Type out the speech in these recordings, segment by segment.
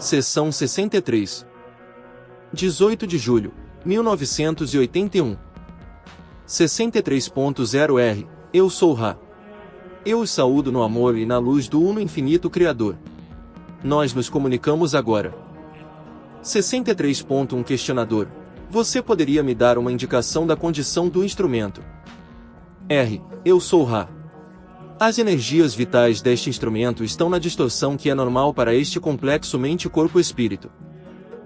Seção 63. 18 de julho, 1981. 63.0R. Eu sou Ra. Eu os saúdo no amor e na luz do Uno Infinito Criador. Nós nos comunicamos agora. 63.1 Questionador. Você poderia me dar uma indicação da condição do instrumento? R. Eu sou Ra. As energias vitais deste instrumento estão na distorção que é normal para este complexo mente-corpo-espírito.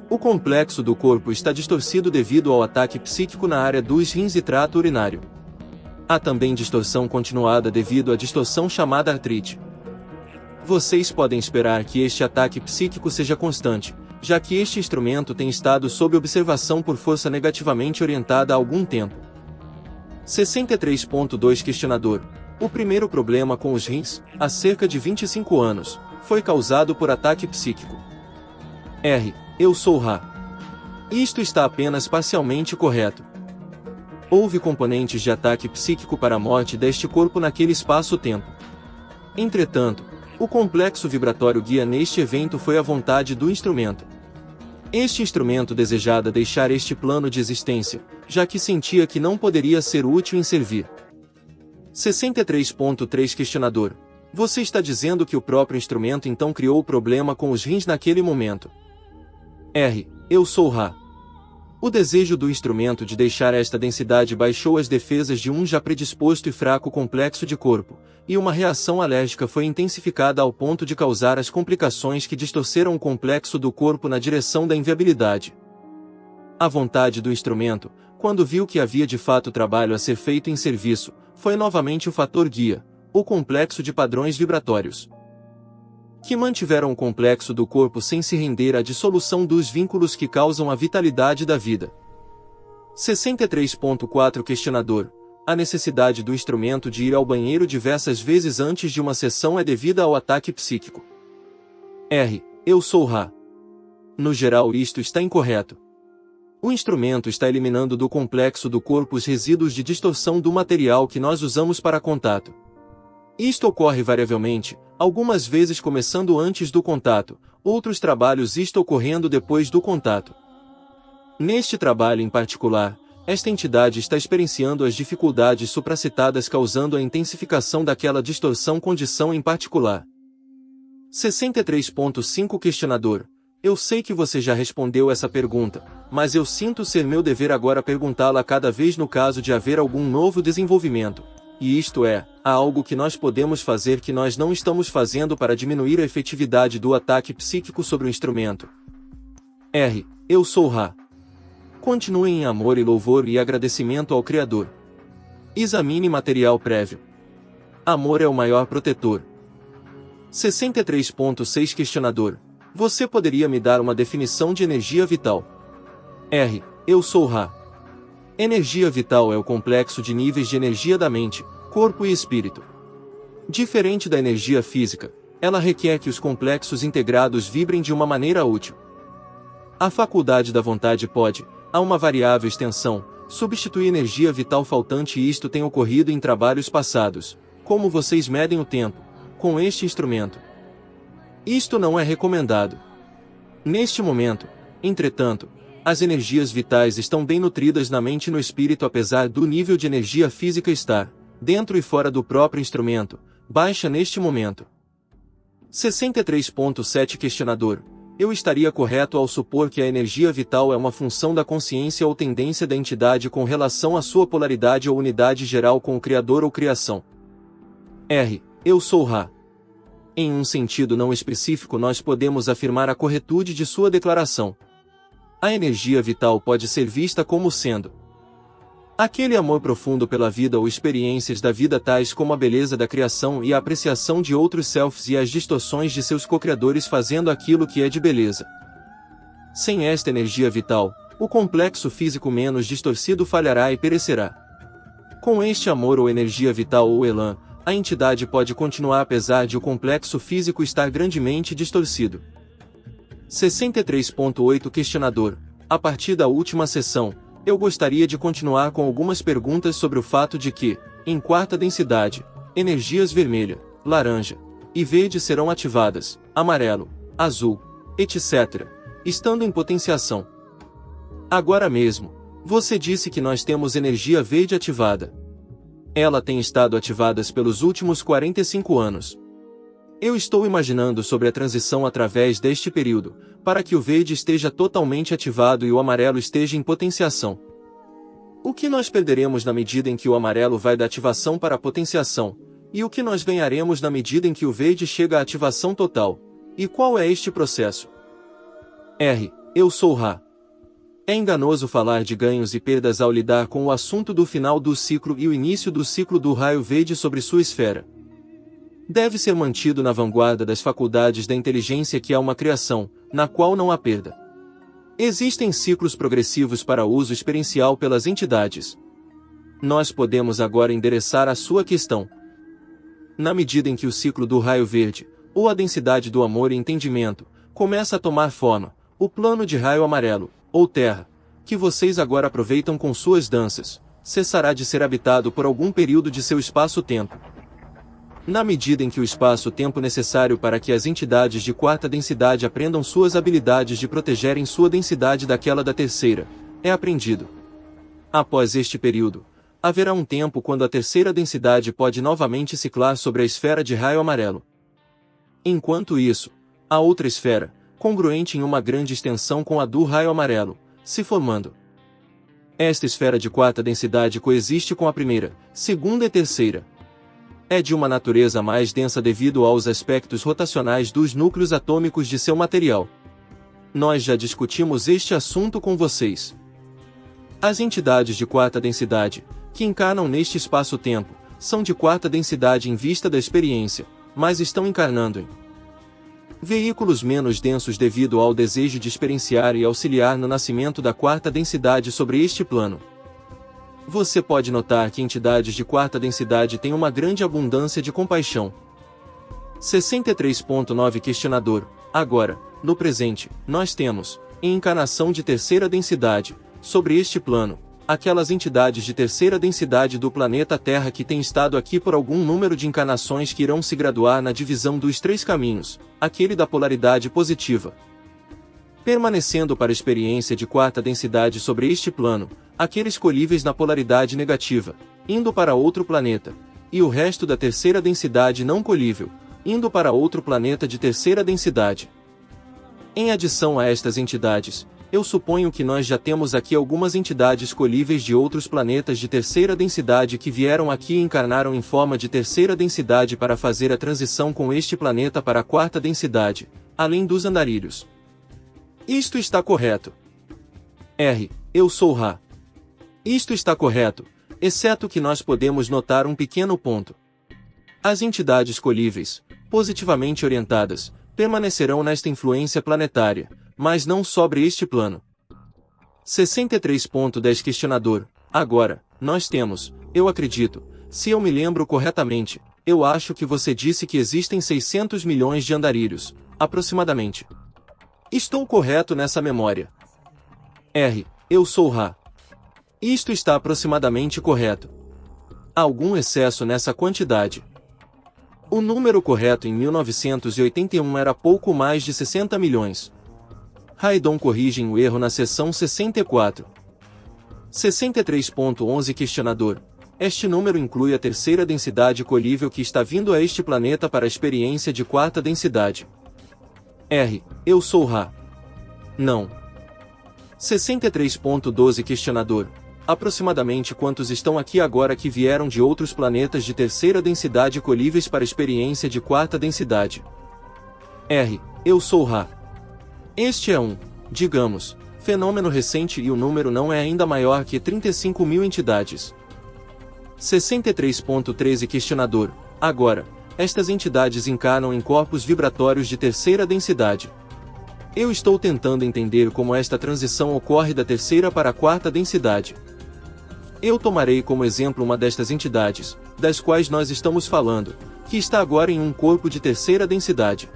O complexo do corpo está distorcido devido ao ataque psíquico na área dos rins e trato urinário. Há também distorção continuada devido à distorção chamada artrite. Vocês podem esperar que este ataque psíquico seja constante, já que este instrumento tem estado sob observação por força negativamente orientada há algum tempo. 63.2 Questionador. O primeiro problema com os rins, há cerca de 25 anos, foi causado por ataque psíquico. R. Eu sou Ra. Isto está apenas parcialmente correto. Houve componentes de ataque psíquico para a morte deste corpo naquele espaço-tempo. Entretanto, o complexo vibratório guia neste evento foi a vontade do instrumento. Este instrumento desejava deixar este plano de existência, já que sentia que não poderia ser útil em servir. 63.3 Questionador. Você está dizendo que o próprio instrumento então criou o problema com os rins naquele momento? R. Eu sou Ra. O desejo do instrumento de deixar esta densidade baixou as defesas de um já predisposto e fraco complexo de corpo, e uma reação alérgica foi intensificada ao ponto de causar as complicações que distorceram o complexo do corpo na direção da inviabilidade. A vontade do instrumento, quando viu que havia de fato trabalho a ser feito em serviço, foi novamente o fator guia, o complexo de padrões vibratórios, que mantiveram o complexo do corpo sem se render à dissolução dos vínculos que causam a vitalidade da vida. 63.4 Questionador. A necessidade do instrumento de ir ao banheiro diversas vezes antes de uma sessão é devida ao ataque psíquico. R. Eu sou Ra. No geral, isto está incorreto. O instrumento está eliminando do complexo do corpo os resíduos de distorção do material que nós usamos para contato. Isto ocorre variavelmente, algumas vezes começando antes do contato, outros trabalhos isto ocorrendo depois do contato. Neste trabalho em particular, esta entidade está experienciando as dificuldades supracitadas causando a intensificação daquela distorção condição em particular. 63.5 Questionador. Eu sei que você já respondeu essa pergunta, mas eu sinto ser meu dever agora perguntá-la cada vez no caso de haver algum novo desenvolvimento. E isto é, há algo que nós podemos fazer que nós não estamos fazendo para diminuir a efetividade do ataque psíquico sobre o instrumento. R. Eu sou Ra. Continuem em amor e louvor e agradecimento ao Criador. Examine material prévio. Amor é o maior protetor. 63.6 Questionador. Você poderia me dar uma definição de energia vital? R. Eu sou Ra. Energia vital é o complexo de níveis de energia da mente, corpo e espírito. Diferente da energia física, ela requer que os complexos integrados vibrem de uma maneira útil. A faculdade da vontade pode, a uma variável extensão, substituir energia vital faltante e isto tem ocorrido em trabalhos passados. Como vocês medem o tempo? Com este instrumento. Isto não é recomendado. Neste momento, entretanto, as energias vitais estão bem nutridas na mente e no espírito apesar do nível de energia física estar, dentro e fora do próprio instrumento, baixa neste momento. 63.7 Questionador. Eu estaria correto ao supor que a energia vital é uma função da consciência ou tendência da entidade com relação à sua polaridade ou unidade geral com o Criador ou criação? R. Eu sou Ra. Em um sentido não específico nós podemos afirmar a corretude de sua declaração. A energia vital pode ser vista como sendo aquele amor profundo pela vida ou experiências da vida tais como a beleza da criação e a apreciação de outros selves e as distorções de seus co-criadores fazendo aquilo que é de beleza. Sem esta energia vital, o complexo físico menos distorcido falhará e perecerá. Com este amor ou energia vital ou elan, a entidade pode continuar apesar de o complexo físico estar grandemente distorcido. 63.8 Questionador. A partir da última sessão, eu gostaria de continuar com algumas perguntas sobre o fato de que, em quarta densidade, energias vermelha, laranja e verde serão ativadas, amarelo, azul, etc., estando em potenciação. Agora mesmo, você disse que nós temos energia verde ativada. Ela tem estado ativada pelos últimos 45 anos. Eu estou imaginando sobre a transição através deste período, para que o verde esteja totalmente ativado e o amarelo esteja em potenciação. O que nós perderemos na medida em que o amarelo vai da ativação para a potenciação, e o que nós ganharemos na medida em que o verde chega à ativação total? E qual é este processo? Eu sou Ra. É enganoso falar de ganhos e perdas ao lidar com o assunto do final do ciclo e o início do ciclo do raio verde sobre sua esfera. Deve ser mantido na vanguarda das faculdades da inteligência que há uma criação, na qual não há perda. Existem ciclos progressivos para uso experiencial pelas entidades. Nós podemos agora endereçar a sua questão. Na medida em que o ciclo do raio verde, ou a densidade do amor e entendimento, começa a tomar forma, o plano de raio amarelo, ou terra, que vocês agora aproveitam com suas danças, cessará de ser habitado por algum período de seu espaço-tempo. Na medida em que o espaço-tempo necessário para que as entidades de quarta densidade aprendam suas habilidades de protegerem sua densidade daquela da terceira, é aprendido. Após este período, haverá um tempo quando a terceira densidade pode novamente ciclar sobre a esfera de raio amarelo. Enquanto isso, a outra esfera, congruente em uma grande extensão com a do raio amarelo, se formando. Esta esfera de quarta densidade coexiste com a primeira, segunda e terceira. É de uma natureza mais densa devido aos aspectos rotacionais dos núcleos atômicos de seu material. Nós já discutimos este assunto com vocês. As entidades de quarta densidade, que encarnam neste espaço-tempo, são de quarta densidade em vista da experiência, mas estão encarnando em veículos menos densos devido ao desejo de experienciar e auxiliar no nascimento da quarta densidade sobre este plano. Você pode notar que entidades de quarta densidade têm uma grande abundância de compaixão. 63.9 Questionador. Agora, no presente, nós temos, em encarnação de terceira densidade, sobre este plano, aquelas entidades de terceira densidade do planeta Terra que têm estado aqui por algum número de encarnações que irão se graduar na divisão dos três caminhos, aquele da polaridade positiva. Permanecendo para a experiência de quarta densidade sobre este plano, aqueles colhíveis na polaridade negativa, indo para outro planeta, e o resto da terceira densidade não colhível, indo para outro planeta de terceira densidade. Em adição a estas entidades, eu suponho que nós já temos aqui algumas entidades colhíveis de outros planetas de terceira densidade que vieram aqui e encarnaram em forma de terceira densidade para fazer a transição com este planeta para a quarta densidade, além dos andarilhos. Isto está correto. Eu sou Ra. Isto está correto, exceto que nós podemos notar um pequeno ponto. As entidades colhíveis, positivamente orientadas, permanecerão nesta influência planetária, mas não sobre este plano. 63.10 Questionador. Agora, nós temos, eu acredito, se eu me lembro corretamente, eu acho que você disse que existem 600 milhões de andarilhos, aproximadamente. Estou correto nessa memória? Eu sou Ra. Isto está aproximadamente correto. Há algum excesso nessa quantidade. O número correto em 1981 era pouco mais de 60 milhões. Raidon corrige o erro na seção 64. 63.11 Questionador. Este número inclui a terceira densidade colhível que está vindo a este planeta para a experiência de quarta densidade. Eu sou Ra. Não. 63.12 Questionador. Aproximadamente quantos estão aqui agora que vieram de outros planetas de terceira densidade colhíveis para a experiência de quarta densidade? Eu sou Ra. Este é digamos, fenômeno recente e o número não é ainda maior que 35 mil entidades. 63.13 Questionador. Agora, estas entidades encarnam em corpos vibratórios de terceira densidade. Eu estou tentando entender como esta transição ocorre da terceira para a quarta densidade. Eu tomarei como exemplo uma destas entidades, das quais nós estamos falando, que está agora em um corpo de terceira densidade.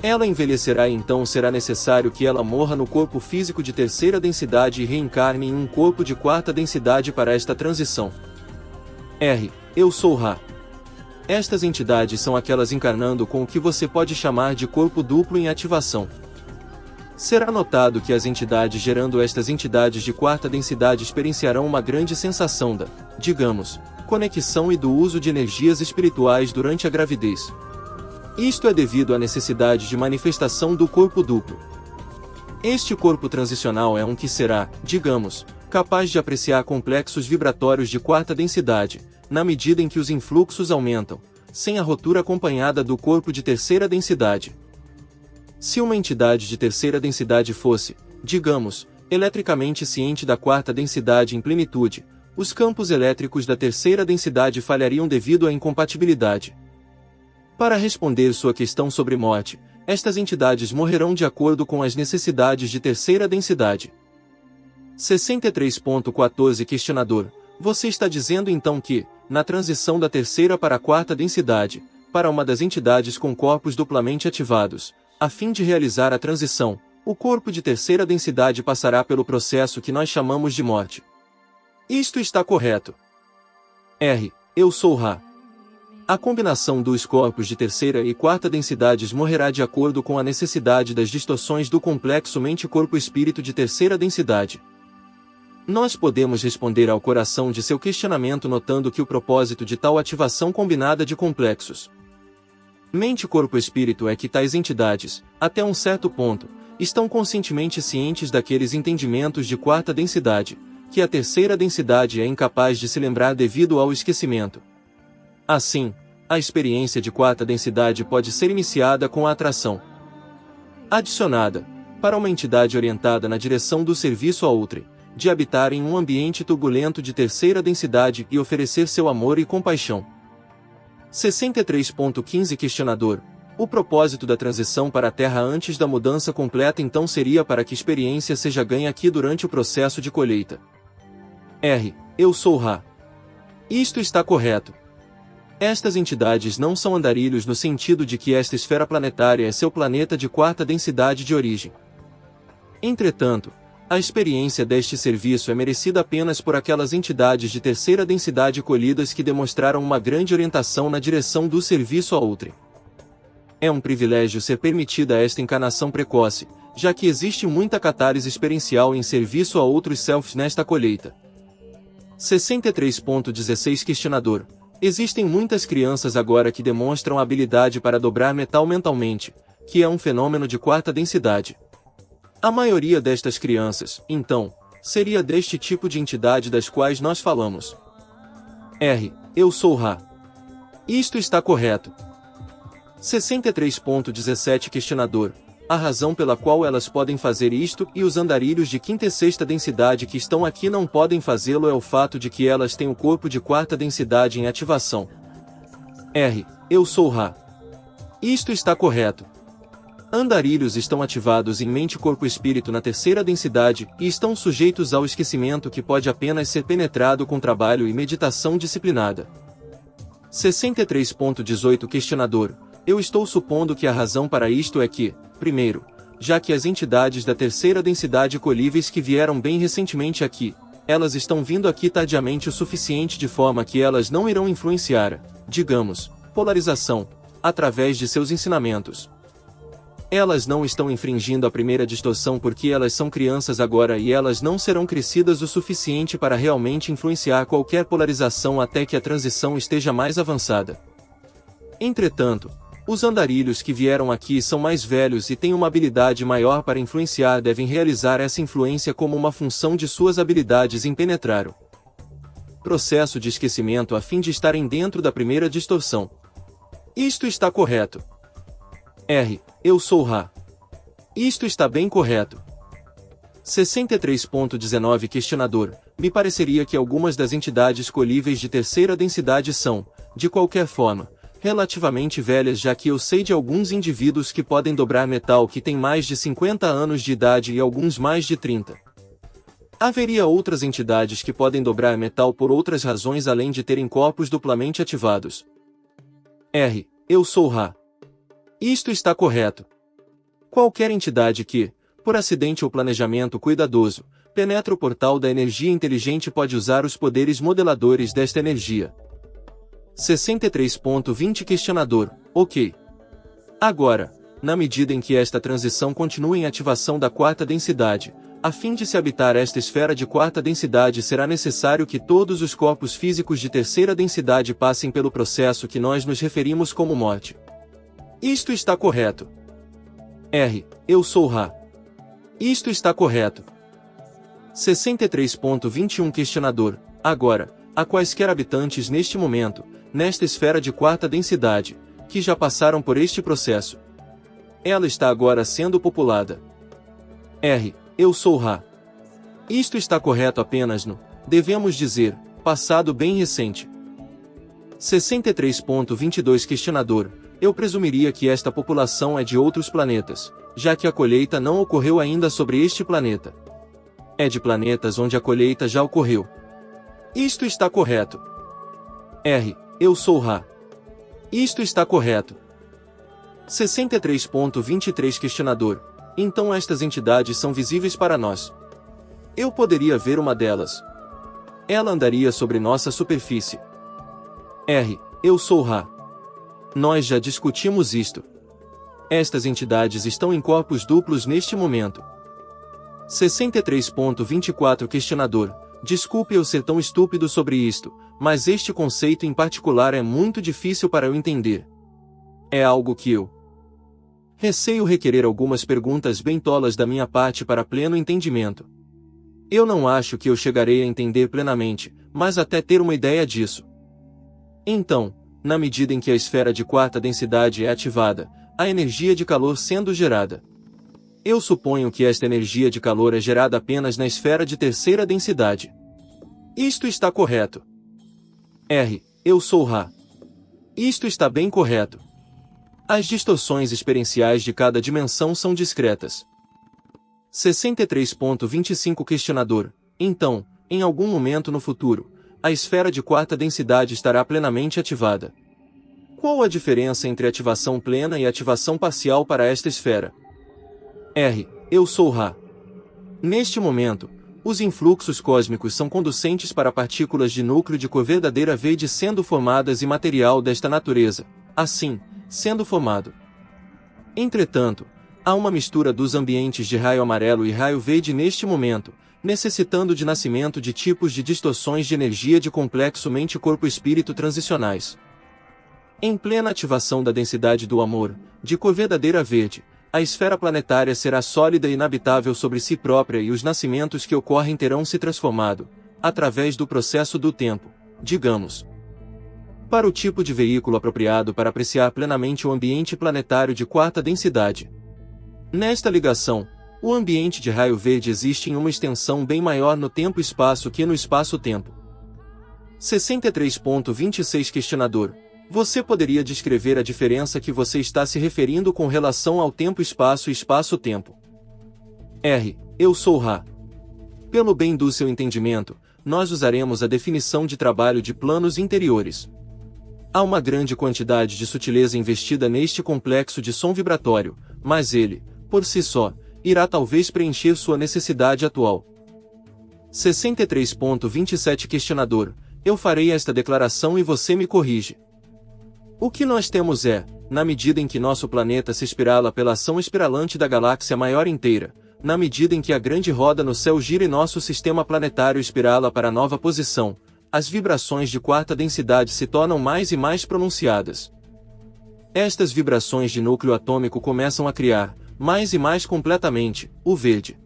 Ela envelhecerá e então será necessário que ela morra no corpo físico de terceira densidade e reencarne em um corpo de quarta densidade para esta transição. Eu sou Ra. Estas entidades são aquelas encarnando com o que você pode chamar de corpo duplo em ativação. Será notado que as entidades gerando estas entidades de quarta densidade experienciarão uma grande sensação da, digamos, conexão e do uso de energias espirituais durante a gravidez. Isto é devido à necessidade de manifestação do corpo duplo. Este corpo transicional é um que será, digamos, capaz de apreciar complexos vibratórios de quarta densidade, na medida em que os influxos aumentam, sem a rotura acompanhada do corpo de terceira densidade. Se uma entidade de terceira densidade fosse, digamos, eletricamente ciente da quarta densidade em plenitude, os campos elétricos da terceira densidade falhariam devido à incompatibilidade. Para responder sua questão sobre morte, estas entidades morrerão de acordo com as necessidades de terceira densidade. 63.14 Questionador: você está dizendo então que, na transição da terceira para a quarta densidade, para uma das entidades com corpos duplamente ativados, a fim de realizar a transição, o corpo de terceira densidade passará pelo processo que nós chamamos de morte. Isto está correto. R. Eu sou Ra. A combinação dos corpos de terceira e quarta densidades morrerá de acordo com a necessidade das distorções do complexo mente-corpo-espírito de terceira densidade. Nós podemos responder ao coração de seu questionamento notando que o propósito de tal ativação combinada de complexos mente-corpo-espírito é que tais entidades, até um certo ponto, estão conscientemente cientes daqueles entendimentos de quarta densidade, que a terceira densidade é incapaz de se lembrar devido ao esquecimento. Assim, a experiência de quarta densidade pode ser iniciada com a atração adicionada, para uma entidade orientada na direção do serviço a outrem, de habitar em um ambiente turbulento de terceira densidade e oferecer seu amor e compaixão. 63.15 Questionador: o propósito da transição para a Terra antes da mudança completa então seria para que experiência seja ganha aqui durante o processo de colheita. R. Eu sou Ra. Isto está correto. Estas entidades não são andarilhos no sentido de que esta esfera planetária é seu planeta de quarta densidade de origem. Entretanto, a experiência deste serviço é merecida apenas por aquelas entidades de terceira densidade colhidas que demonstraram uma grande orientação na direção do serviço a outrem. É um privilégio ser permitida esta encarnação precoce, já que existe muita catálise experiencial em serviço a outros selfs nesta colheita. 63.16 Questionador: existem muitas crianças agora que demonstram habilidade para dobrar metal mentalmente, que é um fenômeno de quarta densidade. A maioria destas crianças, então, seria deste tipo de entidade das quais nós falamos. R. Eu sou Ra. Isto está correto. 63.17 Questionador: a razão pela qual elas podem fazer isto e os andarilhos de quinta e sexta densidade que estão aqui não podem fazê-lo é o fato de que elas têm o corpo de quarta densidade em ativação. R. Eu sou Ra. Isto está correto. Andarilhos estão ativados em mente-corpo-espírito na terceira densidade e estão sujeitos ao esquecimento que pode apenas ser penetrado com trabalho e meditação disciplinada. 63.18 Questionador: eu estou supondo que a razão para isto é que, primeiro, já que as entidades da terceira densidade colhíveis que vieram bem recentemente aqui, elas estão vindo aqui tardiamente o suficiente de forma que elas não irão influenciar, digamos, polarização, através de seus ensinamentos. Elas não estão infringindo a primeira distorção porque elas são crianças agora e elas não serão crescidas o suficiente para realmente influenciar qualquer polarização até que a transição esteja mais avançada. Entretanto, os andarilhos que vieram aqui são mais velhos e têm uma habilidade maior para influenciar devem realizar essa influência como uma função de suas habilidades em penetrar o processo de esquecimento a fim de estarem dentro da primeira distorção. Isto está correto. R. Eu sou Ra. Isto está bem correto. 63.19 Questionador: me pareceria que algumas das entidades colhíveis de terceira densidade são, de qualquer forma, relativamente velhas, já que eu sei de alguns indivíduos que podem dobrar metal que têm mais de 50 anos de idade e alguns mais de 30. Haveria outras entidades que podem dobrar metal por outras razões além de terem corpos duplamente ativados. R. Eu sou Ra. Isto está correto. Qualquer entidade que, por acidente ou planejamento cuidadoso, penetra o portal da energia inteligente pode usar os poderes modeladores desta energia. 63.20 Questionador: ok. Agora, na medida em que esta transição continua em ativação da quarta densidade. A fim de se habitar esta esfera de quarta densidade será necessário que todos os corpos físicos de terceira densidade passem pelo processo que nós nos referimos como morte. Isto está correto. R. Eu sou Ra. Isto está correto. 63.21 Questionador. Agora, há quaisquer habitantes neste momento, nesta esfera de quarta densidade, que já passaram por este processo. Ela está agora sendo populada. R. Eu sou Ra. Isto está correto apenas no, devemos dizer, passado bem recente. 63.22 Questionador. Eu presumiria que esta população é de outros planetas, já que a colheita não ocorreu ainda sobre este planeta. É de planetas onde a colheita já ocorreu. Isto está correto. R. Eu sou Ra. Isto está correto. 63.23 Questionador. Então estas entidades são visíveis para nós. Eu poderia ver uma delas. Ela andaria sobre nossa superfície. R. Eu sou Ra. Nós já discutimos isto. Estas entidades estão em corpos duplos neste momento. 63.24 Questionador. Desculpe eu ser tão estúpido sobre isto, mas este conceito em particular é muito difícil para eu entender. É algo que eu receio requerer algumas perguntas bem tolas da minha parte para pleno entendimento. Eu não acho que eu chegarei a entender plenamente, mas até ter uma ideia disso. Então, na medida em que a esfera de quarta densidade é ativada, a energia de calor sendo gerada. Eu suponho que esta energia de calor é gerada apenas na esfera de terceira densidade. Isto está correto. R. Eu sou Ra. Isto está bem correto. As distorções experienciais de cada dimensão são discretas. 63.25 Questionador. Então, em algum momento no futuro, a esfera de quarta densidade estará plenamente ativada. Qual a diferença entre ativação plena e ativação parcial para esta esfera? R. Eu sou Ra. Neste momento, os influxos cósmicos são conducentes para partículas de núcleo de cor verdadeira verde sendo formadas e material desta natureza, assim, sendo formado. Entretanto, há uma mistura dos ambientes de raio amarelo e raio verde neste momento, necessitando de nascimento de tipos de distorções de energia de complexo mente-corpo-espírito transicionais. Em plena ativação da densidade do amor, de cor verdadeira verde, a esfera planetária será sólida e inabitável sobre si própria e os nascimentos que ocorrem terão se transformado, através do processo do tempo, digamos, para o tipo de veículo apropriado para apreciar plenamente o ambiente planetário de quarta densidade. Nesta ligação, o ambiente de raio verde existe em uma extensão bem maior no tempo-espaço que no espaço-tempo. 63.26 Questionador. Você poderia descrever a diferença que você está se referindo com relação ao tempo-espaço e espaço-tempo? R. Eu sou Ra. Pelo bem do seu entendimento, nós usaremos a definição de trabalho de planos interiores. Há uma grande quantidade de sutileza investida neste complexo de som vibratório, mas ele, por si só, irá talvez preencher sua necessidade atual. 63.27 Questionador. Eu farei esta declaração e você me corrige. O que nós temos é, na medida em que nosso planeta se espirala pela ação espiralante da galáxia maior inteira, na medida em que a grande roda no céu gira e nosso sistema planetário espirala para a nova posição, as vibrações de quarta densidade se tornam mais e mais pronunciadas. Estas vibrações de núcleo atômico começam a criar, mais e mais completamente, o verde.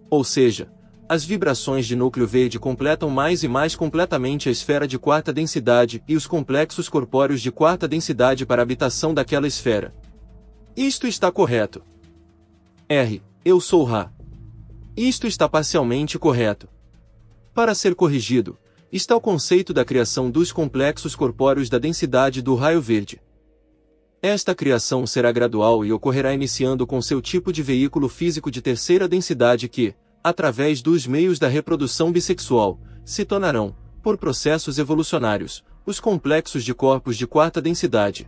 Ou seja, as vibrações de núcleo verde completam mais e mais completamente a esfera de quarta densidade e os complexos corpóreos de quarta densidade para a habitação daquela esfera. Isto está correto. R. Eu sou Ra. Isto está parcialmente correto. Para ser corrigido, está o conceito da criação dos complexos corpóreos da densidade do raio verde. Esta criação será gradual e ocorrerá iniciando com seu tipo de veículo físico de terceira densidade que, através dos meios da reprodução bissexual, se tornarão, por processos evolucionários, os complexos de corpos de quarta densidade.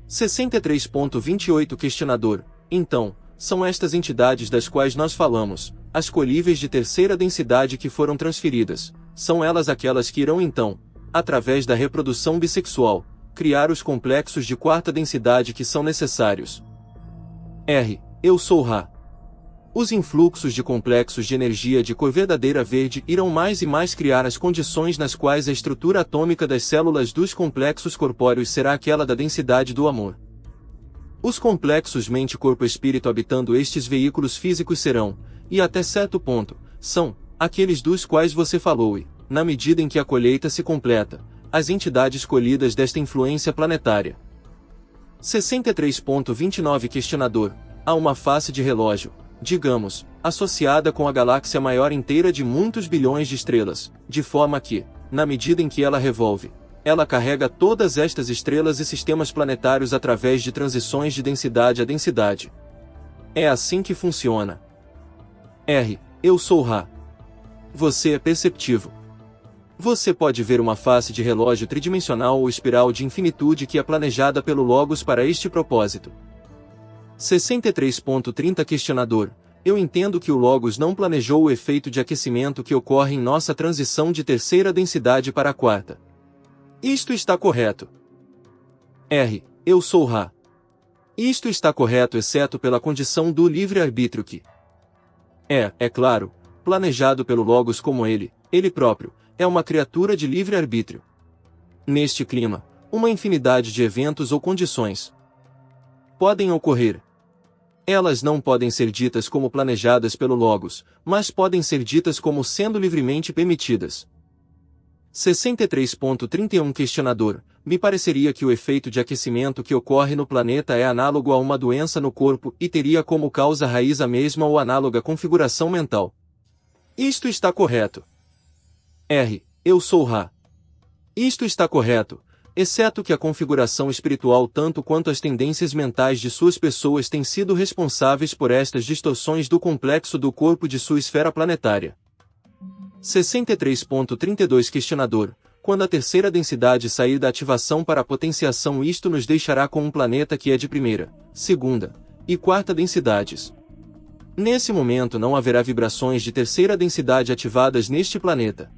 63.28 Questionador. Então, são estas entidades das quais nós falamos, as colíveis de terceira densidade que foram transferidas, são elas aquelas que irão então, através da reprodução bissexual, criar os complexos de quarta densidade que são necessários, R. Eu sou Ra. Os influxos de complexos de energia de cor verdadeira verde irão mais e mais criar as condições nas quais a estrutura atômica das células dos complexos corpóreos será aquela da densidade do amor. Os complexos mente-corpo-espírito habitando estes veículos físicos serão, e até certo ponto, são, aqueles dos quais você falou e, na medida em que a colheita se completa, as entidades colhidas desta influência planetária. 63.29 Questionador. Há uma face de relógio, digamos, associada com a galáxia maior inteira de muitos bilhões de estrelas, de forma que, na medida em que ela revolve, ela carrega todas estas estrelas e sistemas planetários através de transições de densidade a densidade. É assim que funciona. R. Eu sou Ra. Você é perceptivo. Você pode ver uma face de relógio tridimensional ou espiral de infinitude que é planejada pelo Logos para este propósito. 63.30 Questionador. Eu entendo que o Logos não planejou o efeito de aquecimento que ocorre em nossa transição de terceira densidade para a quarta. Isto está correto. R. Eu sou Ra. Isto está correto exceto pela condição do livre-arbítrio que é claro, planejado pelo Logos como ele próprio, é uma criatura de livre-arbítrio. Neste clima, uma infinidade de eventos ou condições podem ocorrer. Elas não podem ser ditas como planejadas pelo Logos, mas podem ser ditas como sendo livremente permitidas. 63.31 Questionador. Me pareceria que o efeito de aquecimento que ocorre no planeta é análogo a uma doença no corpo e teria como causa raiz a mesma ou análoga configuração mental. Isto está correto. R. Eu sou Ra. Isto está correto, exceto que a configuração espiritual tanto quanto as tendências mentais de suas pessoas têm sido responsáveis por estas distorções do complexo do corpo de sua esfera planetária. 63.32 Questionador. Quando a terceira densidade sair da ativação para a potenciação, isto nos deixará com um planeta que é de primeira, segunda e quarta densidades. Nesse momento não haverá vibrações de terceira densidade ativadas neste planeta.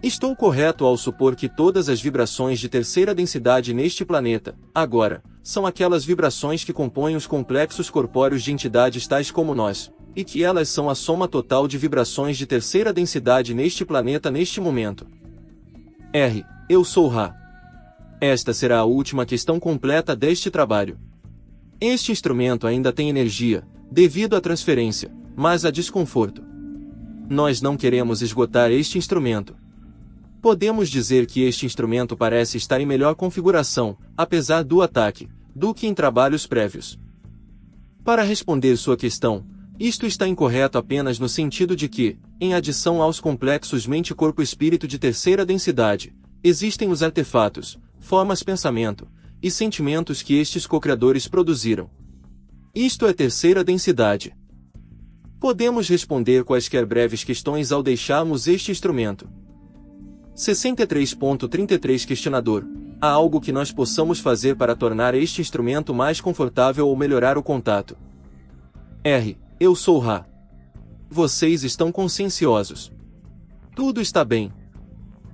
Estou correto ao supor que todas as vibrações de terceira densidade neste planeta, agora, são aquelas vibrações que compõem os complexos corpóreos de entidades tais como nós, e que elas são a soma total de vibrações de terceira densidade neste planeta neste momento. R. Eu sou Ra. Esta será a última questão completa deste trabalho. Este instrumento ainda tem energia, devido à transferência, mas há desconforto. Nós não queremos esgotar este instrumento. Podemos dizer que este instrumento parece estar em melhor configuração, apesar do ataque, do que em trabalhos prévios. Para responder sua questão, isto está incorreto apenas no sentido de que, em adição aos complexos mente-corpo-espírito de terceira densidade, existem os artefatos, formas-pensamento e sentimentos que estes co-criadores produziram. Isto é terceira densidade. Podemos responder quaisquer breves questões ao deixarmos este instrumento. 63.33 Questionador. Há algo que nós possamos fazer para tornar este instrumento mais confortável ou melhorar o contato? R. Eu sou Ra. Vocês estão conscienciosos. Tudo está bem.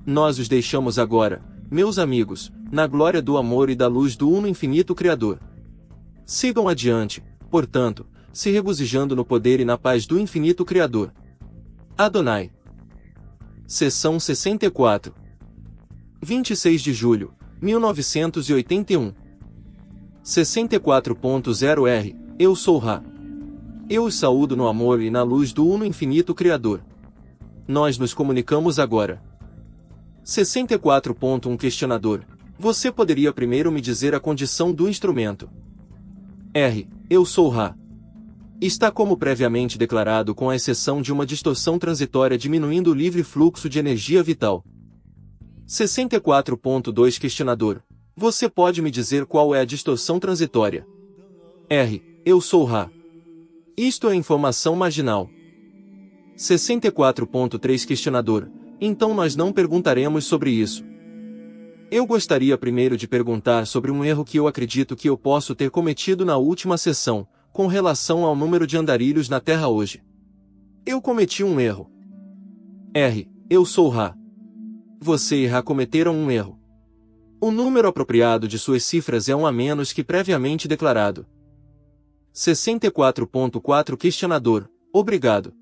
Nós os deixamos agora, meus amigos, na glória do amor e da luz do Uno Infinito Criador. Sigam adiante, portanto, se regozijando no poder e na paz do Infinito Criador. Adonai. Seção 64. 26 de julho, 1981. 64.0 R. Eu sou Ra. Eu os saúdo no amor e na luz do Uno Infinito Criador. Nós nos comunicamos agora. 64.1 Questionador. Você poderia primeiro me dizer a condição do instrumento? R. Eu sou Ra. Está como previamente declarado, com a exceção de uma distorção transitória diminuindo o livre fluxo de energia vital. 64.2 Questionador. Você pode me dizer qual é a distorção transitória? R. Eu sou Ra. Isto é informação marginal. 64.3 Questionador. Então nós não perguntaremos sobre isso. Eu gostaria primeiro de perguntar sobre um erro que eu acredito que eu posso ter cometido na última sessão, com relação ao número de andarilhos na Terra hoje. Eu cometi um erro. R. Eu sou Ra. Você e Ra cometeram um erro. O número apropriado de suas cifras é um a menos que previamente declarado. 64.4 Questionador: obrigado.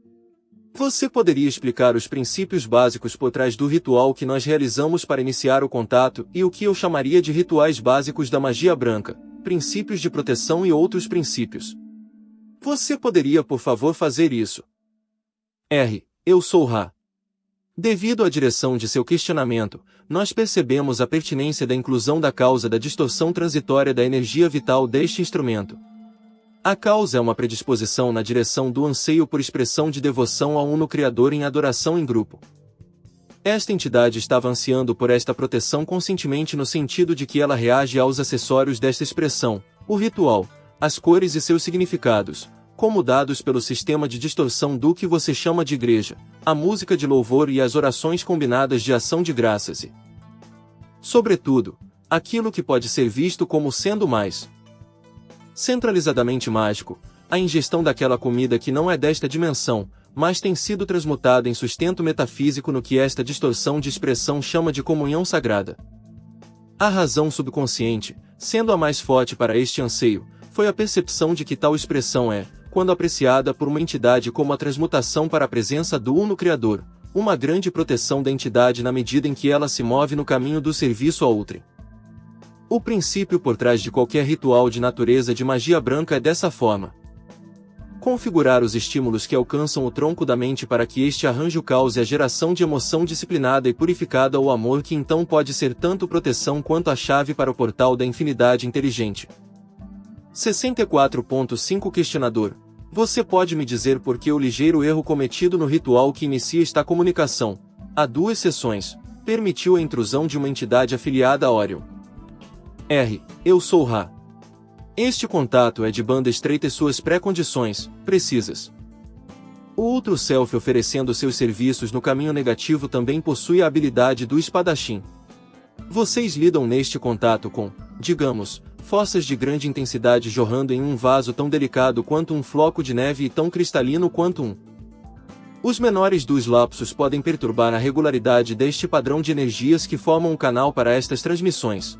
Você poderia explicar os princípios básicos por trás do ritual que nós realizamos para iniciar o contato e o que eu chamaria de rituais básicos da magia branca, princípios de proteção e outros princípios? Você poderia, por favor, fazer isso? Eu sou Ra. Devido à direção de seu questionamento, nós percebemos a pertinência da inclusão da causa da distorção transitória da energia vital deste instrumento. A causa é uma predisposição na direção do anseio por expressão de devoção ao Uno Criador em adoração em grupo. Esta entidade estava ansiando por esta proteção conscientemente no sentido de que ela reage aos acessórios desta expressão, o ritual, as cores e seus significados, como dados pelo sistema de distorção do que você chama de igreja, a música de louvor e as orações combinadas de ação de graças e, sobretudo, aquilo que pode ser visto como sendo mais centralizadamente mágico, a ingestão daquela comida que não é desta dimensão, mas tem sido transmutada em sustento metafísico no que esta distorção de expressão chama de comunhão sagrada. A razão subconsciente, sendo a mais forte para este anseio, foi a percepção de que tal expressão é, quando apreciada por uma entidade como a transmutação para a presença do Uno Criador, uma grande proteção da entidade na medida em que ela se move no caminho do serviço a outrem. O princípio por trás de qualquer ritual de natureza de magia branca é dessa forma: configurar os estímulos que alcançam o tronco da mente para que este arranjo cause a geração de emoção disciplinada e purificada ou amor que então pode ser tanto proteção quanto a chave para o portal da infinidade inteligente. 64.5 Questionador: você pode me dizer por que o ligeiro erro cometido no ritual que inicia esta comunicação, há 2 sessões, permitiu a intrusão de uma entidade afiliada a Orion? Eu sou Ra. Este contato é de banda estreita e suas pré-condições, precisas. O outro self oferecendo seus serviços no caminho negativo também possui a habilidade do espadachim. Vocês lidam neste contato com, digamos, forças de grande intensidade jorrando em um vaso tão delicado quanto um floco de neve e tão cristalino quanto um. Os menores dos lapsos podem perturbar a regularidade deste padrão de energias que formam um canal para estas transmissões.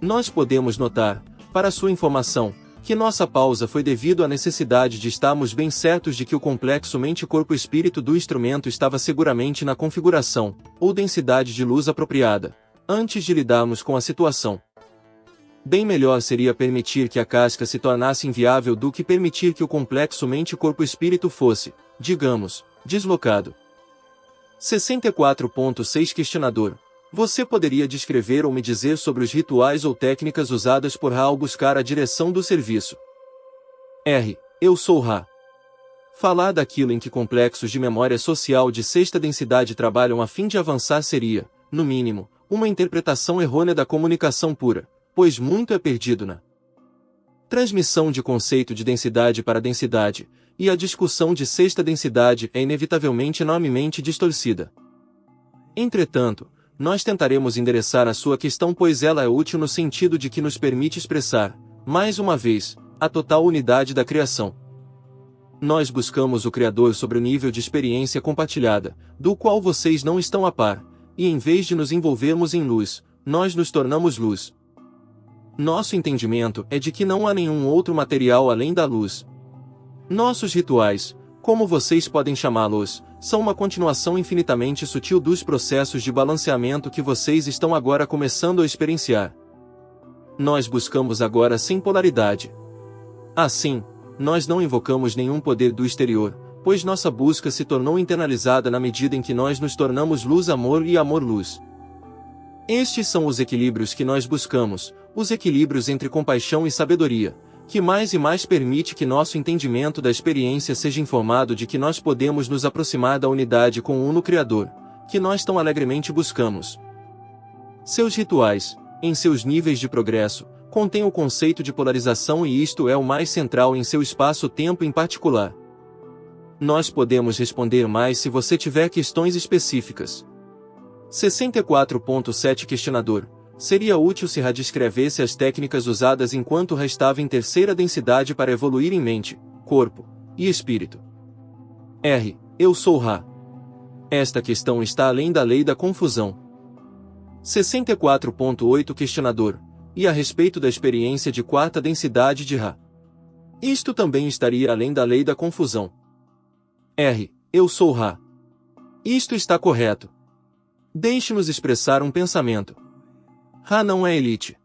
Nós podemos notar, para sua informação, que nossa pausa foi devido à necessidade de estarmos bem certos de que o complexo mente-corpo-espírito do instrumento estava seguramente na configuração, ou densidade de luz apropriada, antes de lidarmos com a situação. Bem melhor seria permitir que a casca se tornasse inviável do que permitir que o complexo mente-corpo-espírito fosse, digamos, deslocado. 64.6 Questionador: você poderia descrever ou me dizer sobre os rituais ou técnicas usadas por Ra ao buscar a direção do serviço? Eu sou Ra. Falar daquilo em que complexos de memória social de 6ª densidade trabalham a fim de avançar seria, no mínimo, uma interpretação errônea da comunicação pura, pois muito é perdido na transmissão de conceito de densidade para densidade, e a discussão de 6ª densidade é inevitavelmente enormemente distorcida. Entretanto, nós tentaremos endereçar a sua questão pois ela é útil no sentido de que nos permite expressar, mais uma vez, a total unidade da criação. Nós buscamos o Criador sobre o nível de experiência compartilhada, do qual vocês não estão a par, e em vez de nos envolvermos em luz, nós nos tornamos luz. Nosso entendimento é de que não há nenhum outro material além da luz. Nossos rituais, como vocês podem chamá-los, são uma continuação infinitamente sutil dos processos de balanceamento que vocês estão agora começando a experienciar. Nós buscamos agora sem polaridade. Assim, nós não invocamos nenhum poder do exterior, pois nossa busca se tornou internalizada na medida em que nós nos tornamos luz-amor e amor-luz. Estes são os equilíbrios que nós buscamos, os equilíbrios entre compaixão e sabedoria, que mais e mais permite que nosso entendimento da experiência seja informado de que nós podemos nos aproximar da unidade com o Uno Criador, que nós tão alegremente buscamos. Seus rituais, em seus níveis de progresso, contêm o conceito de polarização e isto é o mais central em seu espaço-tempo em particular. Nós podemos responder mais se você tiver questões específicas. 64.7 Questionador: seria útil se Ra descrevesse as técnicas usadas enquanto Ra estava em 3ª densidade para evoluir em mente, corpo e espírito? Eu sou Ra. Esta questão está além da lei da confusão. 64.8 Questionador: e a respeito da experiência de 4ª densidade de Ra? Isto também estaria além da lei da confusão. R. Eu sou Ra. Isto está correto. Deixe-nos expressar um pensamento. Ra não é elite.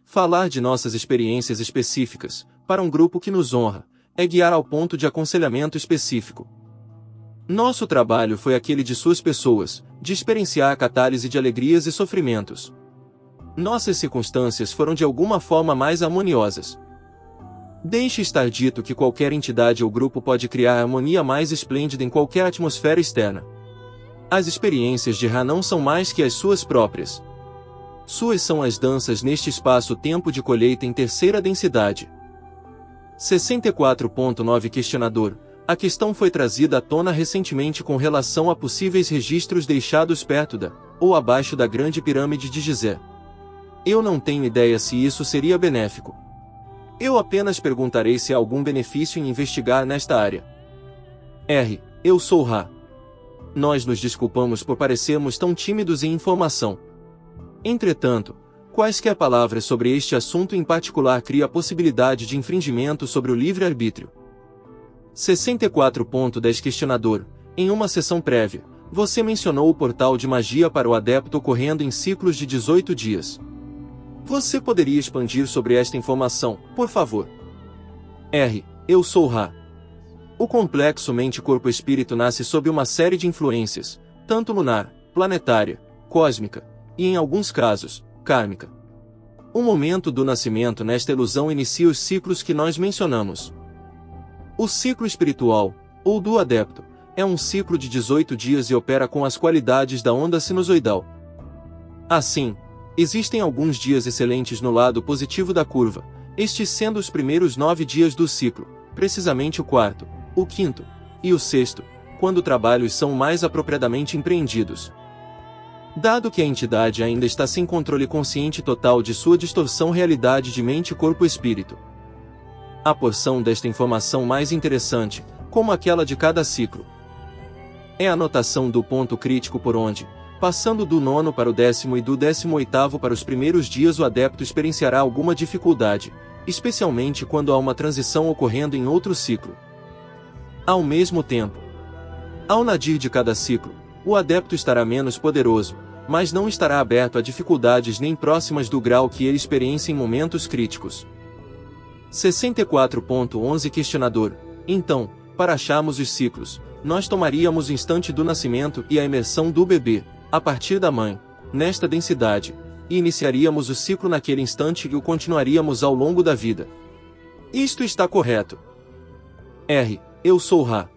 Falar de nossas experiências específicas, para um grupo que nos honra, é guiar ao ponto de aconselhamento específico. Nosso trabalho foi aquele de suas pessoas, de experienciar a catálise de alegrias e sofrimentos. Nossas circunstâncias foram de alguma forma mais harmoniosas. Deixe estar dito que qualquer entidade ou grupo pode criar a harmonia mais esplêndida em qualquer atmosfera externa. As experiências de Ra não são mais que as suas próprias. Suas são as danças neste espaço-tempo de colheita em terceira densidade. 64.9 Questionador. A questão foi trazida à tona recentemente com relação a possíveis registros deixados perto da, ou abaixo da Grande Pirâmide de Gizé. Eu não tenho ideia se isso seria benéfico. Eu apenas perguntarei se há algum benefício em investigar nesta área. R. Eu sou Ra. Nós nos desculpamos por parecermos tão tímidos em informação. Entretanto, quaisquer palavras sobre este assunto em particular cria a possibilidade de infringimento sobre o livre-arbítrio. 64.10 Questionador. Em uma sessão prévia, você mencionou o portal de magia para o adepto ocorrendo em ciclos de 18 dias. Você poderia expandir sobre esta informação, por favor? R. Eu sou Ra. O complexo mente-corpo-espírito nasce sob uma série de influências, tanto lunar, planetária, cósmica, e em alguns casos, kármica. O momento do nascimento nesta ilusão inicia os ciclos que nós mencionamos. O ciclo espiritual, ou do adepto, é um ciclo de 18 dias e opera com as qualidades da onda sinusoidal. Assim, existem alguns dias excelentes no lado positivo da curva, estes sendo os primeiros 9 dias do ciclo, precisamente o quarto, o quinto e o sexto, quando trabalhos são mais apropriadamente empreendidos. Dado que a entidade ainda está sem controle consciente total de sua distorção realidade de mente, corpo e espírito. A porção desta informação mais interessante, como aquela de cada ciclo, é a notação do ponto crítico por onde, passando do 9º para o 10º e do 18º para os primeiros dias o adepto experienciará alguma dificuldade, especialmente quando há uma transição ocorrendo em outro ciclo. Ao mesmo tempo, ao nadir de cada ciclo, o adepto estará menos poderoso, mas não estará aberto a dificuldades nem próximas do grau que ele experiencia em momentos críticos. 64.11 Questionador. Então, para acharmos os ciclos, nós tomaríamos o instante do nascimento e a imersão do bebê, a partir da mãe, nesta densidade, e iniciaríamos o ciclo naquele instante e o continuaríamos ao longo da vida. Isto está correto. R. Eu sou Ra.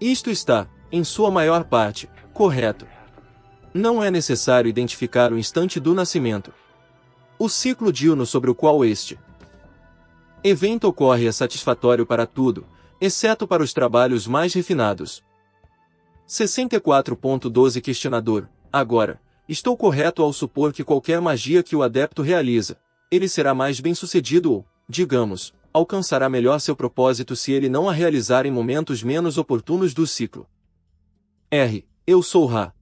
Isto está, em sua maior parte, correto. Não é necessário identificar o instante do nascimento. O ciclo diurno sobre o qual este evento ocorre é satisfatório para tudo, exceto para os trabalhos mais refinados. 64.12 Questionador. Agora, estou correto ao supor que qualquer magia que o adepto realiza, ele será mais bem-sucedido ou, digamos, alcançará melhor seu propósito se ele não a realizar em momentos menos oportunos do ciclo. R. Eu sou Ra.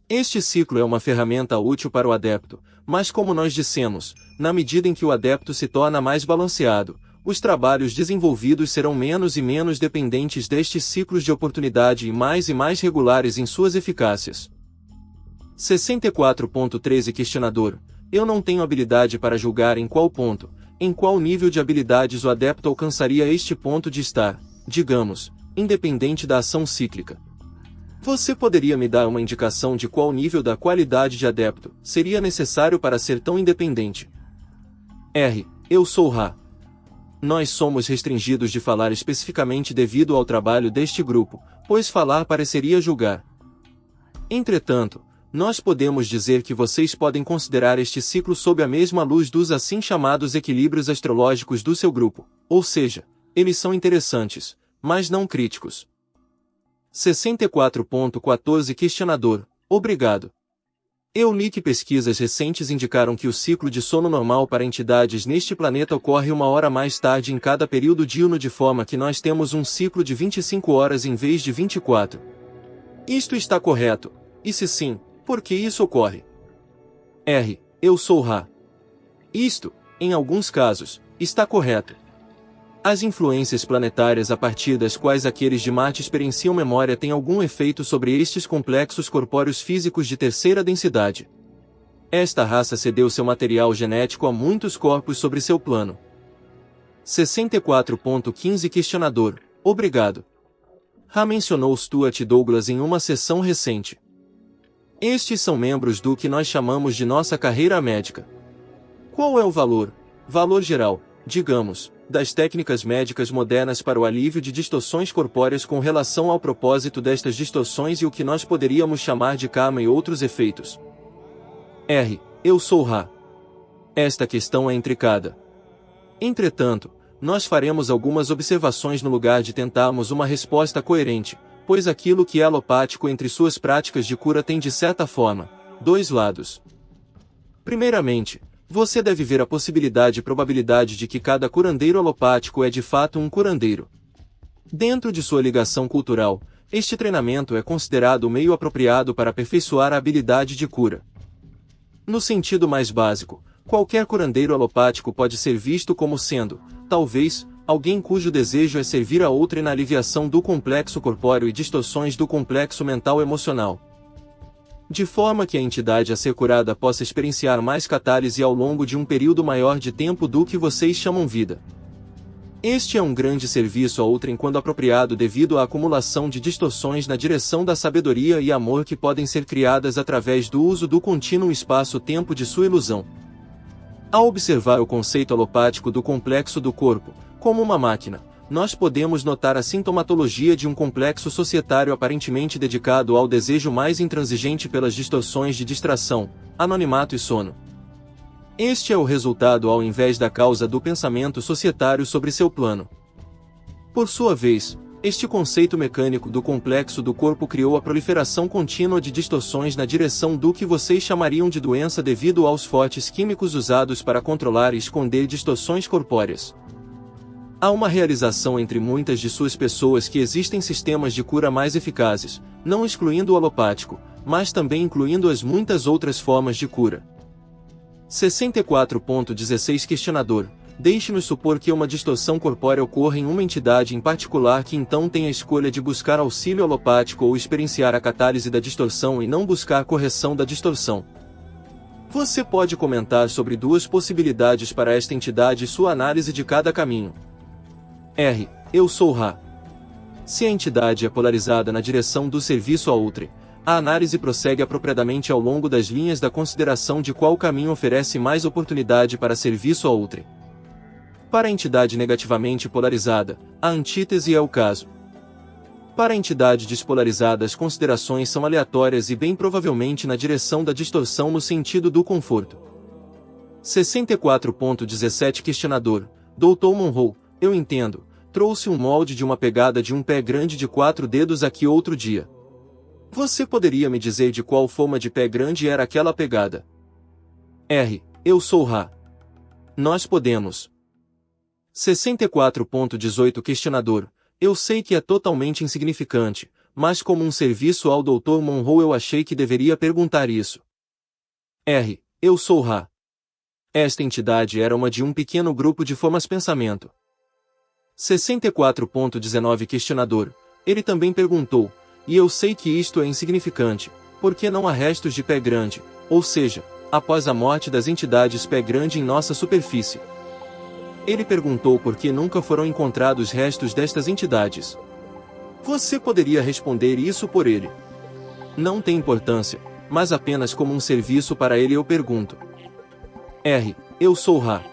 Este ciclo é uma ferramenta útil para o adepto, mas como nós dissemos, na medida em que o adepto se torna mais balanceado, os trabalhos desenvolvidos serão menos e menos dependentes destes ciclos de oportunidade e mais regulares em suas eficácias. 64.13 Questionador. Eu não tenho habilidade para julgar em qual ponto, em qual nível de habilidades o adepto alcançaria este ponto de estar, digamos, independente da ação cíclica. Você poderia me dar uma indicação de qual nível da qualidade de adepto seria necessário para ser tão independente? R. Eu sou Ra. Nós somos restringidos de falar especificamente devido ao trabalho deste grupo, pois falar pareceria julgar. Entretanto, nós podemos dizer que vocês podem considerar este ciclo sob a mesma luz dos assim chamados equilíbrios astrológicos do seu grupo, ou seja, eles são interessantes, mas não críticos. 64.14 Questionador. Obrigado. Eu li que pesquisas recentes indicaram que o ciclo de sono normal para entidades neste planeta ocorre 1 hora mais tarde em cada período diurno, de forma que nós temos um ciclo de 25 horas em vez de 24. Isto está correto? E se sim, por que isso ocorre? R. Eu sou Ra. Isto, em alguns casos, está correto. As influências planetárias a partir das quais aqueles de Marte experienciam memória têm algum efeito sobre estes complexos corpóreos físicos de terceira densidade. Esta raça cedeu seu material genético a muitos corpos sobre seu plano. 64.15 Questionador. Obrigado. Ra mencionou Stuart Douglas em uma sessão recente. Estes são membros do que nós chamamos de nossa carreira médica. Qual é o valor geral, digamos, das técnicas médicas modernas para o alívio de distorções corpóreas com relação ao propósito destas distorções e o que nós poderíamos chamar de karma e outros efeitos? Eu sou Ra. Esta questão é intricada. Entretanto, nós faremos algumas observações no lugar de tentarmos uma resposta coerente, pois aquilo que é alopático entre suas práticas de cura tem de certa forma, dois lados. Primeiramente, você deve ver a possibilidade e probabilidade de que cada curandeiro alopático é de fato um curandeiro. Dentro de sua ligação cultural, este treinamento é considerado o meio apropriado para aperfeiçoar a habilidade de cura. No sentido mais básico, qualquer curandeiro alopático pode ser visto como sendo, talvez, alguém cujo desejo é servir a outrem na aliviação do complexo corpóreo e distorções do complexo mental-emocional. De forma que a entidade a ser curada possa experienciar mais catálise ao longo de um período maior de tempo do que vocês chamam vida. Este é um grande serviço a outrem quando apropriado devido à acumulação de distorções na direção da sabedoria e amor que podem ser criadas através do uso do contínuo espaço-tempo de sua ilusão. Ao observar o conceito alopático do complexo do corpo, como uma máquina, nós podemos notar a sintomatologia de um complexo societário aparentemente dedicado ao desejo mais intransigente pelas distorções de distração, anonimato e sono. Este é o resultado ao invés da causa do pensamento societário sobre seu plano. Por sua vez, este conceito mecânico do complexo do corpo criou a proliferação contínua de distorções na direção do que vocês chamariam de doença devido aos fortes químicos usados para controlar e esconder distorções corpóreas. Há uma realização entre muitas de suas pessoas que existem sistemas de cura mais eficazes, não excluindo o alopático, mas também incluindo as muitas outras formas de cura. 64.16 Questionador. Deixe-nos supor que uma distorção corpórea ocorra em uma entidade em particular que então tem a escolha de buscar auxílio alopático ou experienciar a catálise da distorção e não buscar a correção da distorção. Você pode comentar sobre duas possibilidades para esta entidade e sua análise de cada caminho. Eu sou Ra. Se a entidade é polarizada na direção do serviço a outrem, a análise prossegue apropriadamente ao longo das linhas da consideração de qual caminho oferece mais oportunidade para serviço a outrem. Para a entidade negativamente polarizada, a antítese é o caso. Para a entidade despolarizada, as considerações são aleatórias e bem provavelmente na direção da distorção no sentido do conforto. 64.17 Questionador. Dr. Monroe, eu entendo, trouxe um molde de uma pegada de um pé grande de 4 dedos aqui outro dia. Você poderia me dizer de qual forma de pé grande era aquela pegada? Eu sou Ra. Nós podemos. 64.18 Questionador. Eu sei que é totalmente insignificante, mas como um serviço ao Dr. Monroe eu achei que deveria perguntar isso. Eu sou Ra. Esta entidade era uma de um pequeno grupo de formas pensamento. 64.19 Questionador. Ele também perguntou, e eu sei que isto é insignificante, porque não há restos de pé grande, ou seja, após a morte das entidades pé grande em nossa superfície. Ele perguntou por que nunca foram encontrados restos destas entidades. Você poderia responder isso por ele. Não tem importância, mas apenas como um serviço para ele eu pergunto. Eu sou Ra.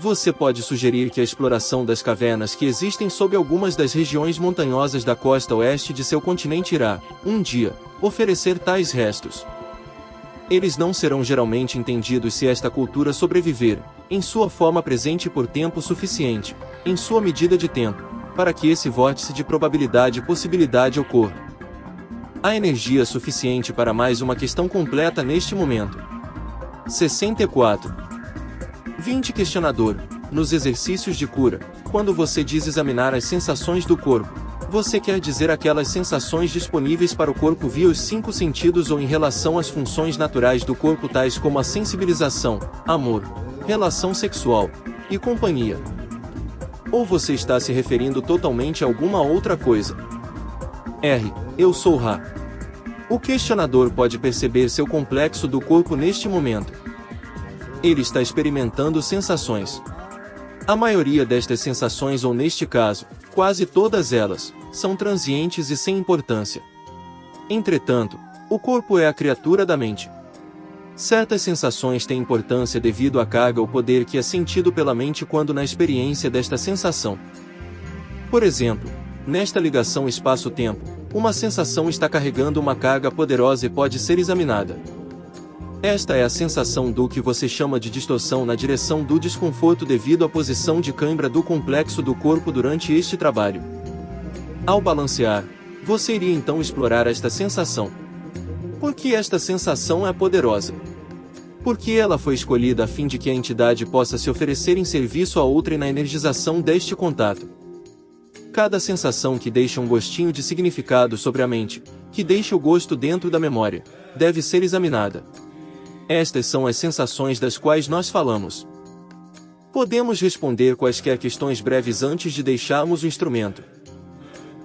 Você pode sugerir que a exploração das cavernas que existem sob algumas das regiões montanhosas da costa oeste de seu continente irá, um dia, oferecer tais restos. Eles não serão geralmente entendidos se esta cultura sobreviver, em sua forma presente por tempo suficiente, em sua medida de tempo, para que esse vórtice de probabilidade e possibilidade ocorra. Há energia suficiente para mais uma questão completa neste momento. 64. 20 Questionador. Nos exercícios de cura, quando você diz examinar as sensações do corpo, você quer dizer aquelas sensações disponíveis para o corpo via os 5 sentidos ou em relação às funções naturais do corpo tais como a sensibilização, amor, relação sexual e companhia. Ou você está se referindo totalmente a alguma outra coisa? R. Eu sou Ra. O questionador pode perceber seu complexo do corpo neste momento. Ele está experimentando sensações. A maioria destas sensações, ou neste caso, quase todas elas, são transientes e sem importância. Entretanto, o corpo é a criatura da mente. Certas sensações têm importância devido à carga ou poder que é sentido pela mente quando na experiência desta sensação. Por exemplo, nesta ligação espaço-tempo, uma sensação está carregando uma carga poderosa e pode ser examinada. Esta é a sensação do que você chama de distorção na direção do desconforto devido à posição de cãibra do complexo do corpo durante este trabalho. Ao balancear, você iria então explorar esta sensação. Por que esta sensação é poderosa? Porque ela foi escolhida a fim de que a entidade possa se oferecer em serviço a outra e na energização deste contato. Cada sensação que deixa um gostinho de significado sobre a mente, que deixa o gosto dentro da memória, deve ser examinada. Estas são as sensações das quais nós falamos. Podemos responder quaisquer questões breves antes de deixarmos o instrumento.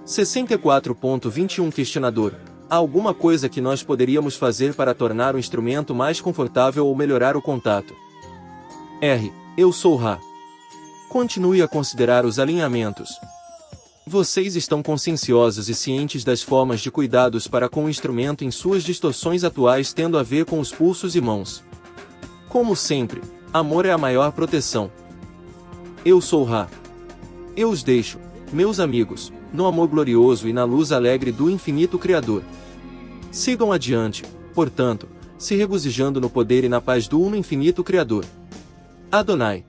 64.21 Questionador. Há alguma coisa que nós poderíamos fazer para tornar o instrumento mais confortável ou melhorar o contato? R. Eu sou Ra. Continue a considerar os alinhamentos. Vocês estão conscienciosos e cientes das formas de cuidados para com o instrumento em suas distorções atuais tendo a ver com os pulsos e mãos. Como sempre, amor é a maior proteção. Eu sou Ra. Eu os deixo, meus amigos, no amor glorioso e na luz alegre do infinito Criador. Sigam adiante, portanto, se regozijando no poder e na paz do Uno Infinito Criador. Adonai.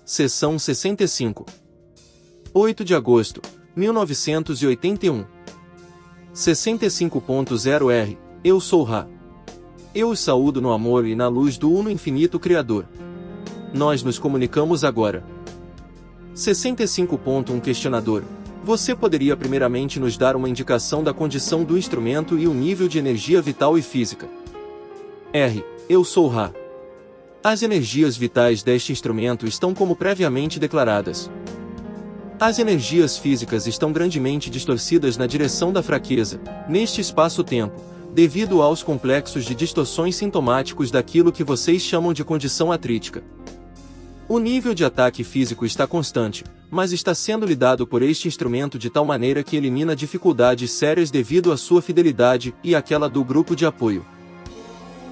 Seção 65. 8 de agosto, 1981. 65.0 R. Eu sou Ra. Eu os saúdo no amor e na luz do Uno Infinito Criador. Nós nos comunicamos agora. 65.1 Questionador. Você poderia primeiramente nos dar uma indicação da condição do instrumento e o nível de energia vital e física? R. Eu sou Ra. As energias vitais deste instrumento estão como previamente declaradas. As energias físicas estão grandemente distorcidas na direção da fraqueza, neste espaço-tempo, devido aos complexos de distorções sintomáticos daquilo que vocês chamam de condição atrítica. O nível de ataque físico está constante, mas está sendo lidado por este instrumento de tal maneira que elimina dificuldades sérias devido à sua fidelidade e àquela do grupo de apoio.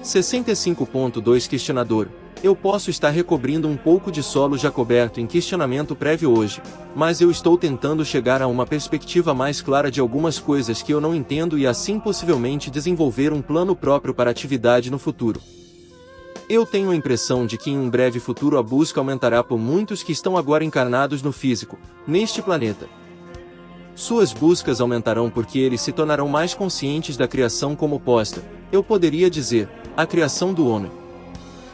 65.2 Questionador. Eu posso estar recobrindo um pouco de solo já coberto em questionamento prévio hoje, mas eu estou tentando chegar a uma perspectiva mais clara de algumas coisas que eu não entendo e assim possivelmente desenvolver um plano próprio para atividade no futuro. Eu tenho a impressão de que em um breve futuro a busca aumentará por muitos que estão agora encarnados no físico, neste planeta. Suas buscas aumentarão porque eles se tornarão mais conscientes da criação como posta, eu poderia dizer, a criação do homem.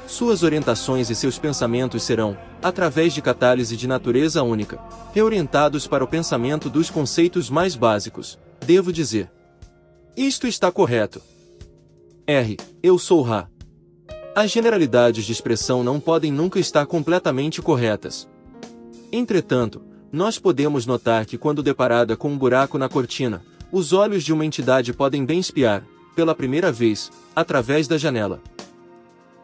Suas orientações e seus pensamentos serão, através de catálise de natureza única, reorientados para o pensamento dos conceitos mais básicos, devo dizer. Isto está correto. R. Eu sou Ra. As generalidades de expressão não podem nunca estar completamente corretas. Entretanto, nós podemos notar que quando deparada com um buraco na cortina, os olhos de uma entidade podem bem espiar, pela primeira vez, através da janela.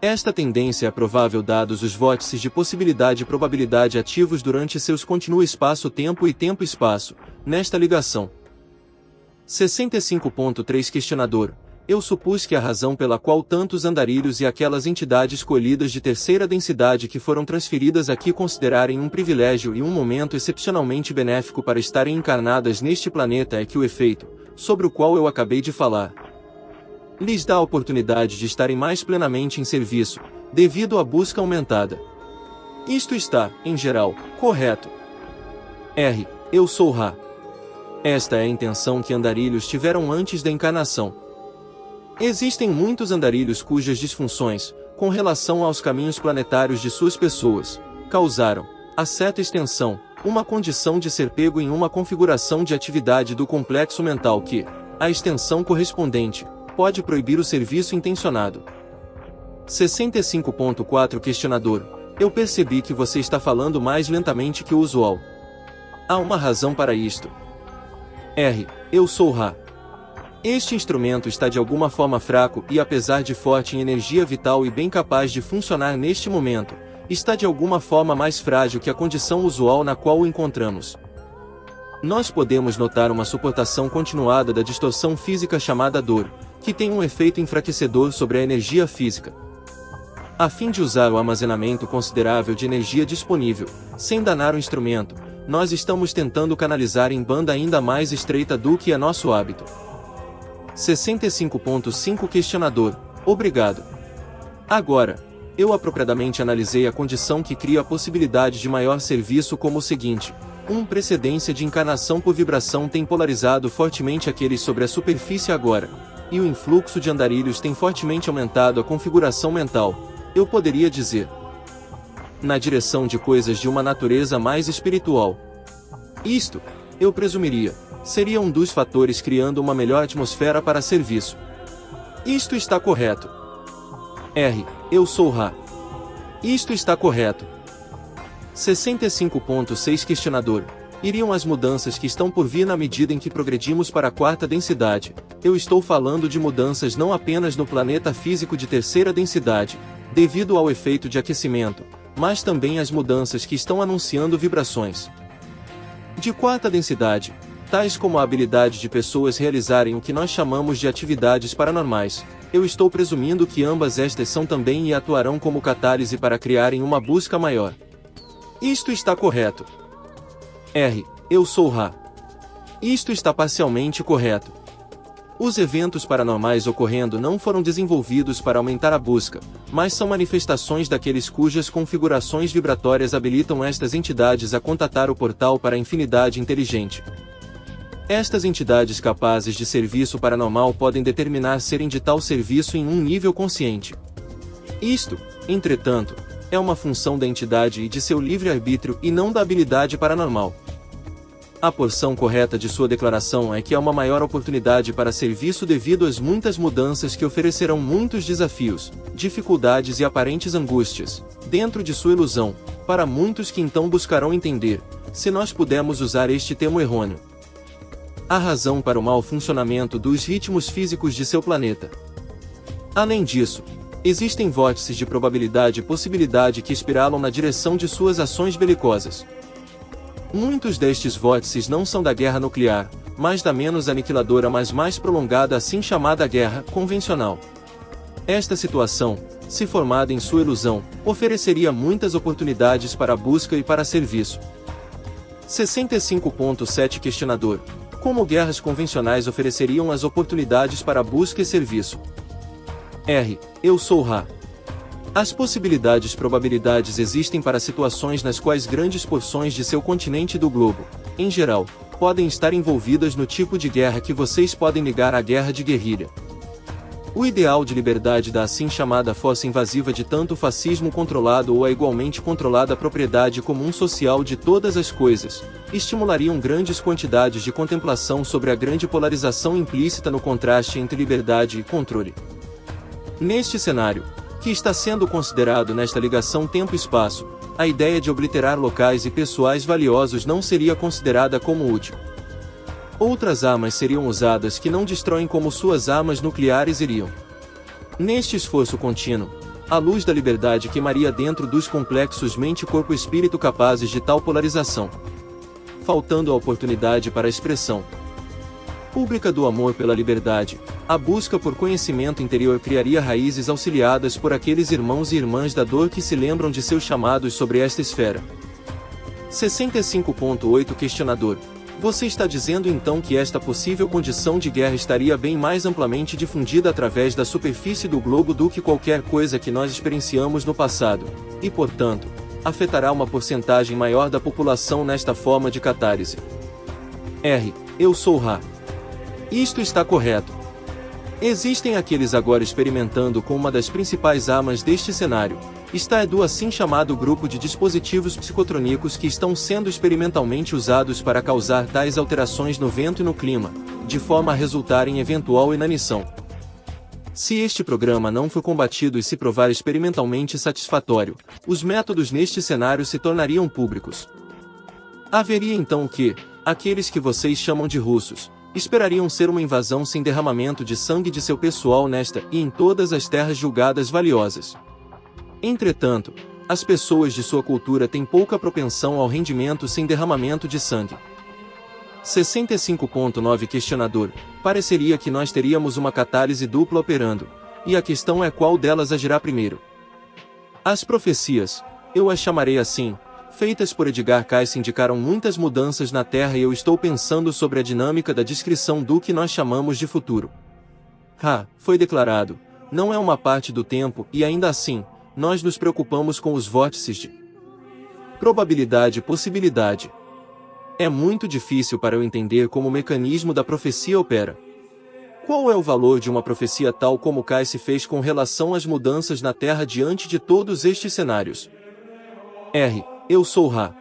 Esta tendência é provável dados os vórtices de possibilidade e probabilidade ativos durante seus continua espaço-tempo e tempo-espaço, nesta ligação. 65.3 Questionador. Eu supus que a razão pela qual tantos andarilhos e aquelas entidades escolhidas de terceira densidade que foram transferidas aqui considerarem um privilégio e um momento excepcionalmente benéfico para estarem encarnadas neste planeta é que o efeito, sobre o qual eu acabei de falar, lhes dá a oportunidade de estarem mais plenamente em serviço, devido à busca aumentada. Isto está, em geral, correto. R. Eu sou Ra. Esta é a intenção que andarilhos tiveram antes da encarnação. Existem muitos andarilhos cujas disfunções, com relação aos caminhos planetários de suas pessoas, causaram, a certa extensão, uma condição de ser pego em uma configuração de atividade do complexo mental que, a extensão correspondente, pode proibir o serviço intencionado. 65.4 Questionador. Eu percebi que você está falando mais lentamente que o usual. Há uma razão para isto. R. Eu sou Ra. Este instrumento está de alguma forma fraco e, apesar de forte em energia vital e bem capaz de funcionar neste momento, está de alguma forma mais frágil que a condição usual na qual o encontramos. Nós podemos notar uma suportação continuada da distorção física chamada dor, que tem um efeito enfraquecedor sobre a energia física. A fim de usar o armazenamento considerável de energia disponível, sem danar o instrumento, nós estamos tentando canalizar em banda ainda mais estreita do que é nosso hábito. 65.5 Questionador. Obrigado. Agora, eu apropriadamente analisei a condição que cria a possibilidade de maior serviço como o seguinte: precedência de encarnação por vibração tem polarizado fortemente aqueles sobre a superfície agora, e o influxo de andarilhos tem fortemente aumentado a configuração mental, eu poderia dizer, na direção de coisas de uma natureza mais espiritual. Isto, eu presumiria, seria um dos fatores criando uma melhor atmosfera para serviço. Isto está correto. R. Eu sou Ra. Isto está correto. 65.6 Questionador. Iriam as mudanças que estão por vir na medida em que progredimos para a quarta densidade. Eu estou falando de mudanças não apenas no planeta físico de terceira densidade, devido ao efeito de aquecimento, mas também as mudanças que estão anunciando vibrações de quarta densidade, tais como a habilidade de pessoas realizarem o que nós chamamos de atividades paranormais. Eu estou presumindo que ambas estas são também e atuarão como catálise para criarem uma busca maior. Isto está correto. R. Eu sou Ra. Isto está parcialmente correto. Os eventos paranormais ocorrendo não foram desenvolvidos para aumentar a busca, mas são manifestações daqueles cujas configurações vibratórias habilitam estas entidades a contatar o portal para a infinidade inteligente. Estas entidades capazes de serviço paranormal podem determinar serem de tal serviço em um nível consciente. Isto, entretanto, é uma função da entidade e de seu livre-arbítrio e não da habilidade paranormal. A porção correta de sua declaração é que há uma maior oportunidade para serviço devido às muitas mudanças que oferecerão muitos desafios, dificuldades e aparentes angústias, dentro de sua ilusão, para muitos que então buscarão entender, se nós pudermos usar este termo errôneo, a razão para o mau funcionamento dos ritmos físicos de seu planeta. Além disso, existem vórtices de probabilidade e possibilidade que espiralam na direção de suas ações belicosas. Muitos destes vórtices não são da guerra nuclear, mas da menos aniquiladora mas mais prolongada assim chamada guerra convencional. Esta situação, se formada em sua ilusão, ofereceria muitas oportunidades para a busca e para serviço. 65.7 Questionador. Como guerras convencionais ofereceriam as oportunidades para a busca e serviço? R. Eu sou Ra. As probabilidades existem para situações nas quais grandes porções de seu continente e do globo, em geral, podem estar envolvidas no tipo de guerra que vocês podem ligar à guerra de guerrilha. O ideal de liberdade da assim chamada força invasiva de tanto fascismo controlado ou a igualmente controlada propriedade comum social de todas as coisas, estimulariam grandes quantidades de contemplação sobre a grande polarização implícita no contraste entre liberdade e controle. Neste cenário, que está sendo considerado nesta ligação tempo-espaço, a ideia de obliterar locais e pessoais valiosos não seria considerada como útil. Outras armas seriam usadas que não destroem como suas armas nucleares iriam. Neste esforço contínuo, a luz da liberdade queimaria dentro dos complexos mente-corpo-espírito capazes de tal polarização, faltando a oportunidade para a expressão pública do amor pela liberdade. A busca por conhecimento interior criaria raízes auxiliadas por aqueles irmãos e irmãs da dor que se lembram de seus chamados sobre esta esfera. 65.8 Questionador. Você está dizendo então que esta possível condição de guerra estaria bem mais amplamente difundida através da superfície do globo do que qualquer coisa que nós experienciamos no passado, e portanto, afetará uma porcentagem maior da população nesta forma de catárese. R. Eu sou Ra. Isto está correto. Existem aqueles agora experimentando com uma das principais armas deste cenário, está do assim chamado grupo de dispositivos psicotrônicos que estão sendo experimentalmente usados para causar tais alterações no vento e no clima, de forma a resultar em eventual inanição. Se este programa não for combatido e se provar experimentalmente satisfatório, os métodos neste cenário se tornariam públicos. Haveria então o que, aqueles que vocês chamam de russos, esperariam ser uma invasão sem derramamento de sangue de seu pessoal nesta e em todas as terras julgadas valiosas. Entretanto, as pessoas de sua cultura têm pouca propensão ao rendimento sem derramamento de sangue. 65.9 Questionador: pareceria que nós teríamos uma catálise dupla operando, e a questão é qual delas agirá primeiro. As profecias, eu as chamarei assim, feitas por Edgar Cayce indicaram muitas mudanças na Terra e eu estou pensando sobre a dinâmica da descrição do que nós chamamos de futuro. Foi declarado, não é uma parte do tempo e ainda assim, nós nos preocupamos com os vórtices de probabilidade e possibilidade. É muito difícil para eu entender como o mecanismo da profecia opera. Qual é o valor de uma profecia tal como Cayce fez com relação às mudanças na Terra diante de todos estes cenários? Eu sou Ra.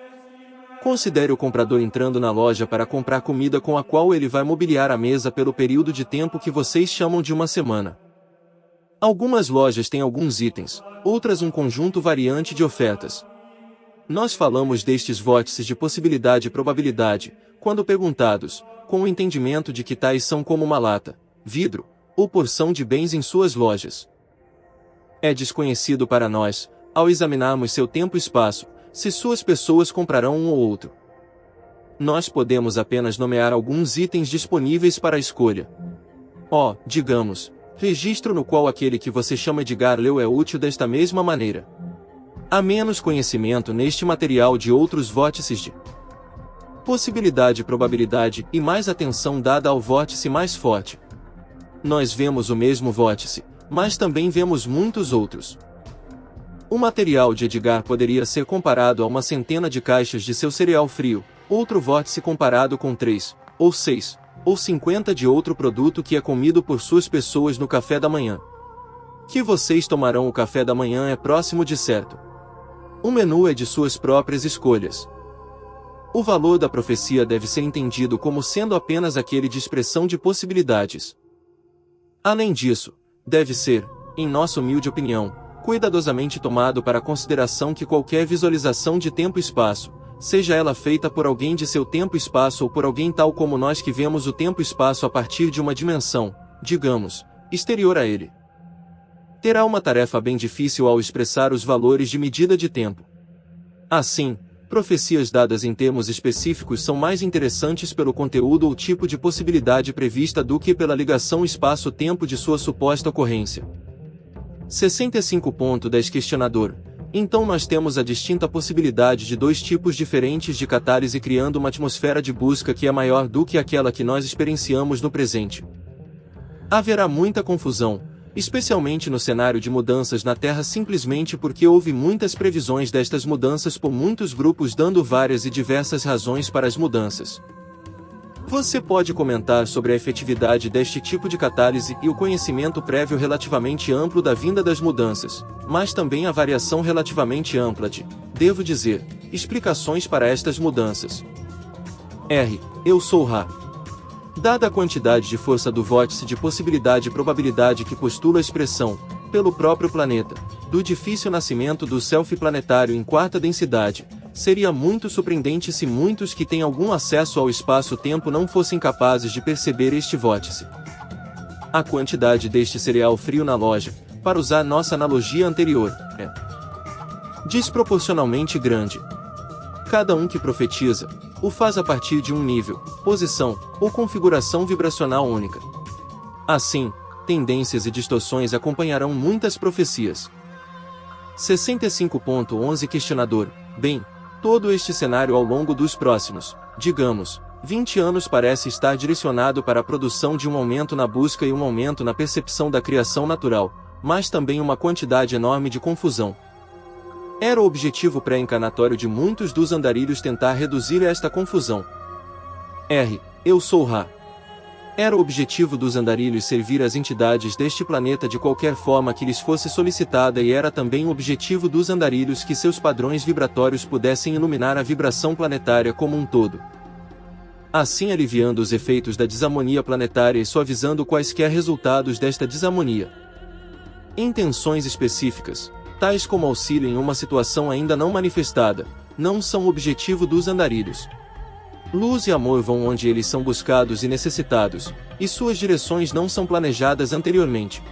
Considere o comprador entrando na loja para comprar comida com a qual ele vai mobiliar a mesa pelo período de tempo que vocês chamam de uma semana. Algumas lojas têm alguns itens, outras um conjunto variante de ofertas. Nós falamos destes vórtices de possibilidade e probabilidade, quando perguntados, com o entendimento de que tais são como uma lata, vidro, ou porção de bens em suas lojas. É desconhecido para nós, ao examinarmos seu tempo e espaço, se suas pessoas comprarão um ou outro. Nós podemos apenas nomear alguns itens disponíveis para a escolha. Digamos, registro no qual aquele que você chama Edgar leu é útil desta mesma maneira. Há menos conhecimento neste material de outros vórtices de possibilidade e probabilidade e mais atenção dada ao vórtice mais forte. Nós vemos o mesmo vórtice, mas também vemos muitos outros. O material de Edgar poderia ser comparado a uma centena de caixas de seu cereal frio, outro vórtice comparado com 3, ou 6, ou 50 de outro produto que é comido por suas pessoas no café da manhã. Que vocês tomarão o café da manhã é próximo de certo. O menu é de suas próprias escolhas. O valor da profecia deve ser entendido como sendo apenas aquele de expressão de possibilidades. Além disso, deve ser, em nossa humilde opinião, cuidadosamente tomado para consideração que qualquer visualização de tempo e espaço, seja ela feita por alguém de seu tempo e espaço ou por alguém tal como nós que vemos o tempo e espaço a partir de uma dimensão, digamos, exterior a ele, terá uma tarefa bem difícil ao expressar os valores de medida de tempo. Assim, profecias dadas em termos específicos são mais interessantes pelo conteúdo ou tipo de possibilidade prevista do que pela ligação espaço-tempo de sua suposta ocorrência. 65.10 Questionador: então nós temos a distinta possibilidade de dois tipos diferentes de catálise criando uma atmosfera de busca que é maior do que aquela que nós experienciamos no presente. Haverá muita confusão, especialmente no cenário de mudanças na Terra simplesmente porque houve muitas previsões destas mudanças por muitos grupos dando várias e diversas razões para as mudanças. Você pode comentar sobre a efetividade deste tipo de catálise e o conhecimento prévio relativamente amplo da vinda das mudanças, mas também a variação relativamente ampla de, devo dizer, explicações para estas mudanças. Eu sou Ra. Dada a quantidade de força do vórtice de possibilidade e probabilidade que postula a expressão, pelo próprio planeta, do difícil nascimento do self planetário em quarta densidade, seria muito surpreendente se muitos que têm algum acesso ao espaço-tempo não fossem capazes de perceber este vórtice. A quantidade deste cereal frio na loja, para usar nossa analogia anterior, é desproporcionalmente grande. Cada um que profetiza, o faz a partir de um nível, posição, ou configuração vibracional única. Assim, tendências e distorções acompanharão muitas profecias. 65.11 Questionador: bem, todo este cenário ao longo dos próximos, digamos, 20 anos parece estar direcionado para a produção de um aumento na busca e um aumento na percepção da criação natural, mas também uma quantidade enorme de confusão. Era o objetivo pré-encarnatório de muitos dos andarilhos tentar reduzir esta confusão. Eu sou Ra. Era o objetivo dos andarilhos servir as entidades deste planeta de qualquer forma que lhes fosse solicitada e era também o objetivo dos andarilhos que seus padrões vibratórios pudessem iluminar a vibração planetária como um todo, assim aliviando os efeitos da desarmonia planetária e suavizando quaisquer resultados desta desarmonia. Intenções específicas, tais como auxílio em uma situação ainda não manifestada, não são o objetivo dos andarilhos. Luz e amor vão onde eles são buscados e necessitados, e suas direções não são planejadas anteriormente.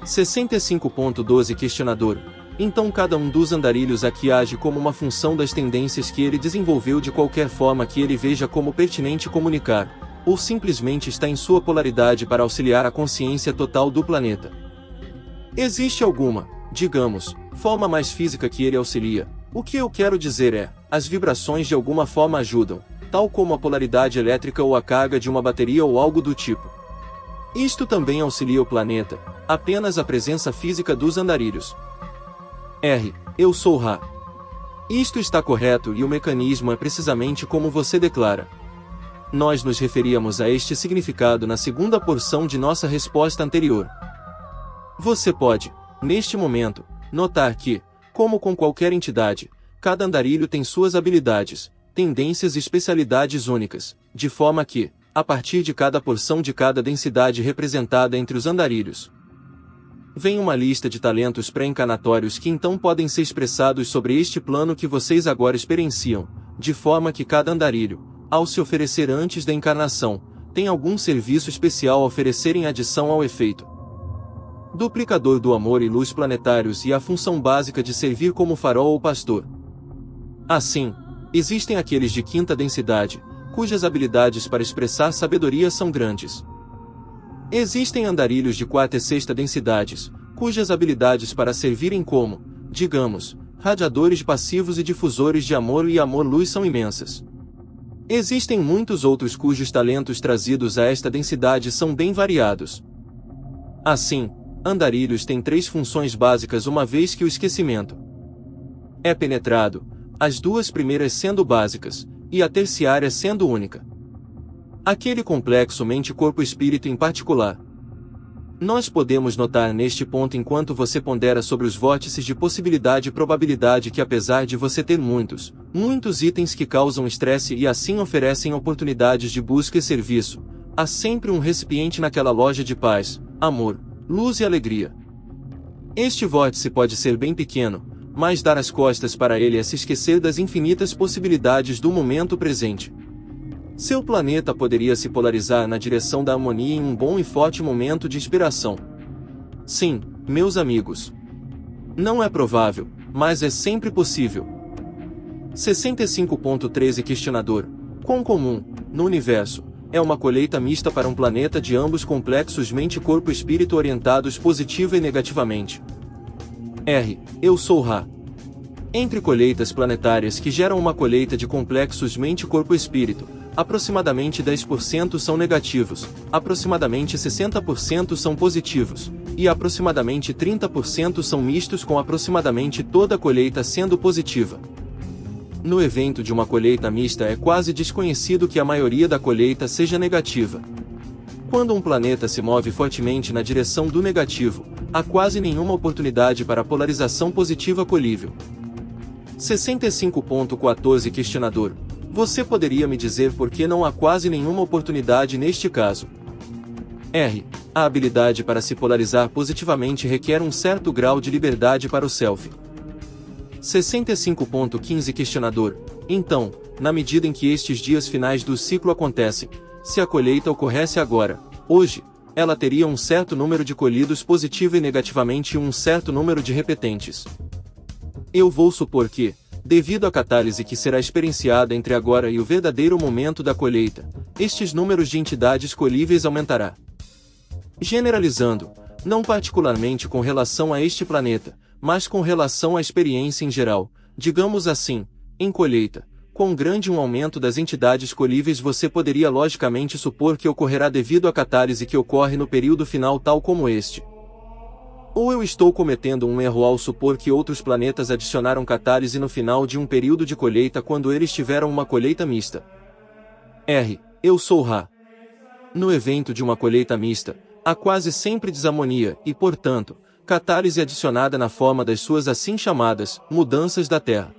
65.12 Questionador. Então cada um dos andarilhos aqui age como uma função das tendências que ele desenvolveu de qualquer forma que ele veja como pertinente comunicar, ou simplesmente está em sua polaridade para auxiliar a consciência total do planeta. Existe alguma, digamos, forma mais física que ele auxilia? O que eu quero dizer é, as vibrações de alguma forma ajudam, tal como a polaridade elétrica ou a carga de uma bateria ou algo do tipo. Isto também auxilia o planeta, apenas a presença física dos andarilhos. Eu sou Ra. Isto está correto e o mecanismo é precisamente como você declara. Nós nos referíamos a este significado na segunda porção de nossa resposta anterior. Você pode, neste momento, notar que, como com qualquer entidade, cada andarilho tem suas habilidades, tendências e especialidades únicas, de forma que, a partir de cada porção de cada densidade representada entre os andarilhos, vem uma lista de talentos pré-encarnatórios que então podem ser expressados sobre este plano que vocês agora experienciam, de forma que cada andarilho, ao se oferecer antes da encarnação, tem algum serviço especial a oferecer em adição ao efeito duplicador do amor e luz planetários e a função básica de servir como farol ou pastor. Assim, existem aqueles de quinta densidade, cujas habilidades para expressar sabedoria são grandes. Existem andarilhos de quarta e sexta densidades, cujas habilidades para servirem como, digamos, radiadores passivos e difusores de amor e amor-luz são imensas. Existem muitos outros cujos talentos trazidos a esta densidade são bem variados. Assim, andarilhos têm três funções básicas uma vez que o esquecimento é penetrado, as duas primeiras sendo básicas, e a terciária sendo única. Aquele complexo mente-corpo-espírito em particular. Nós podemos notar neste ponto enquanto você pondera sobre os vórtices de possibilidade e probabilidade que apesar de você ter muitos itens que causam estresse e assim oferecem oportunidades de busca e serviço, há sempre um recipiente naquela loja de paz, amor, luz e alegria. Este vórtice pode ser bem pequeno, mas dar as costas para ele é se esquecer das infinitas possibilidades do momento presente. Seu planeta poderia se polarizar na direção da harmonia em um bom e forte momento de inspiração. Sim, meus amigos. Não é provável, mas é sempre possível. 65.13 Questionador. Quão comum, no universo, é uma colheita mista para um planeta de ambos complexos mente-corpo-espírito orientados positiva e negativamente? Eu sou Ra. Entre colheitas planetárias que geram uma colheita de complexos mente-corpo-espírito, aproximadamente 10% são negativos, aproximadamente 60% são positivos, e aproximadamente 30% são mistos com aproximadamente toda a colheita sendo positiva. No evento de uma colheita mista é quase desconhecido que a maioria da colheita seja negativa. Quando um planeta se move fortemente na direção do negativo, há quase nenhuma oportunidade para polarização positiva colível. 65.14 Questionador. Você poderia me dizer por que não há quase nenhuma oportunidade neste caso? A habilidade para se polarizar positivamente requer um certo grau de liberdade para o self. 65.15 Questionador. Então, na medida em que estes dias finais do ciclo acontecem, se a colheita ocorresse agora, hoje, ela teria um certo número de colhidos positivo e negativamente e um certo número de repetentes. Eu vou supor que, devido à catálise que será experienciada entre agora e o verdadeiro momento da colheita, estes números de entidades colhíveis aumentará. Generalizando, não particularmente com relação a este planeta, mas com relação à experiência em geral, digamos assim, em colheita, quão grande um aumento das entidades colhíveis você poderia logicamente supor que ocorrerá devido à catálise que ocorre no período final tal como este? Ou eu estou cometendo um erro ao supor que outros planetas adicionaram catálise no final de um período de colheita quando eles tiveram uma colheita mista? Eu sou Ra. No evento de uma colheita mista, há quase sempre desarmonia e, portanto, catálise adicionada na forma das suas assim chamadas mudanças da Terra.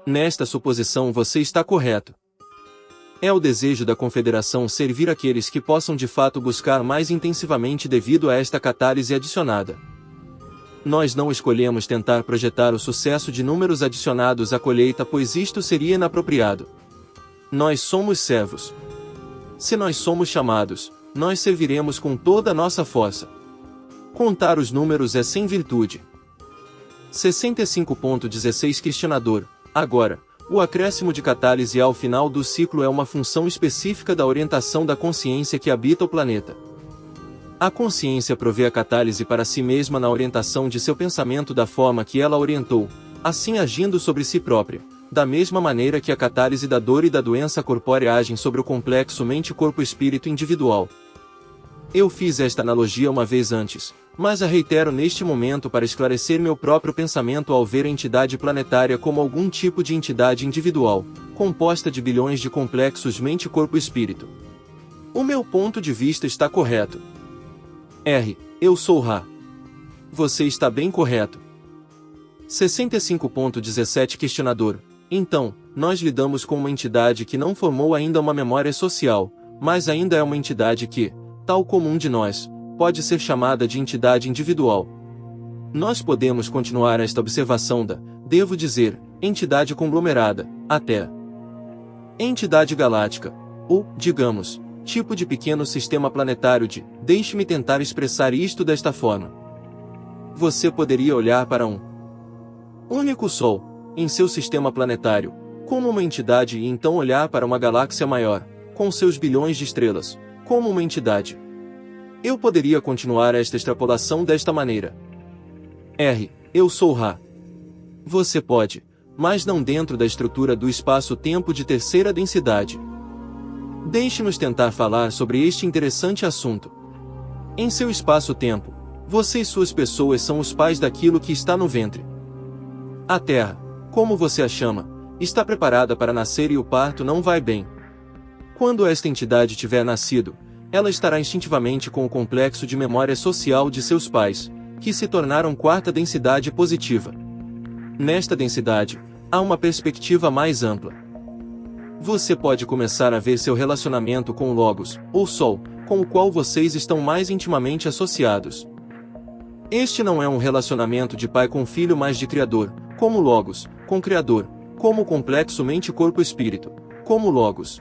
Nesta suposição você está correto. É o desejo da Confederação servir aqueles que possam de fato buscar mais intensivamente devido a esta catálise adicionada. Nós não escolhemos tentar projetar o sucesso de números adicionados à colheita, pois isto seria inapropriado. Nós somos servos. Se nós somos chamados, nós serviremos com toda a nossa força. Contar os números é sem virtude. 65.16 Questionador. Agora, o acréscimo de catálise ao final do ciclo é uma função específica da orientação da consciência que habita o planeta. A consciência provê a catálise para si mesma na orientação de seu pensamento da forma que ela orientou, assim agindo sobre si própria, da mesma maneira que a catálise da dor e da doença corpórea agem sobre o complexo mente-corpo-espírito individual. Eu fiz esta analogia uma vez antes, mas a reitero neste momento para esclarecer meu próprio pensamento ao ver a entidade planetária como algum tipo de entidade individual, composta de bilhões de complexos mente-corpo-espírito. O meu ponto de vista está correto. Eu sou Ra. Você está bem correto. 65.17 Questionador. Então, nós lidamos com uma entidade que não formou ainda uma memória social, mas ainda é uma entidade que, tal como um de nós, pode ser chamada de entidade individual. Nós podemos continuar esta observação da, devo dizer, entidade conglomerada, até entidade galáctica, ou, digamos, tipo de pequeno sistema planetário de, deixe-me tentar expressar isto desta forma. Você poderia olhar para um único Sol, em seu sistema planetário, como uma entidade e então olhar para uma galáxia maior, com seus bilhões de estrelas, como uma entidade. Eu poderia continuar esta extrapolação desta maneira. Eu sou Ra. Você pode, mas não dentro da estrutura do espaço-tempo de terceira densidade. Deixe-nos tentar falar sobre este interessante assunto. Em seu espaço-tempo, você e suas pessoas são os pais daquilo que está no ventre. A Terra, como você a chama, está preparada para nascer e o parto não vai bem. Quando esta entidade tiver nascido, ela estará instintivamente com o complexo de memória social de seus pais, que se tornaram quarta densidade positiva. Nesta densidade, há uma perspectiva mais ampla. Você pode começar a ver seu relacionamento com o Logos, ou Sol, com o qual vocês estão mais intimamente associados. Este não é um relacionamento de pai com filho, mas de Criador, como Logos, com Criador, como o complexo mente-corpo-espírito, como Logos.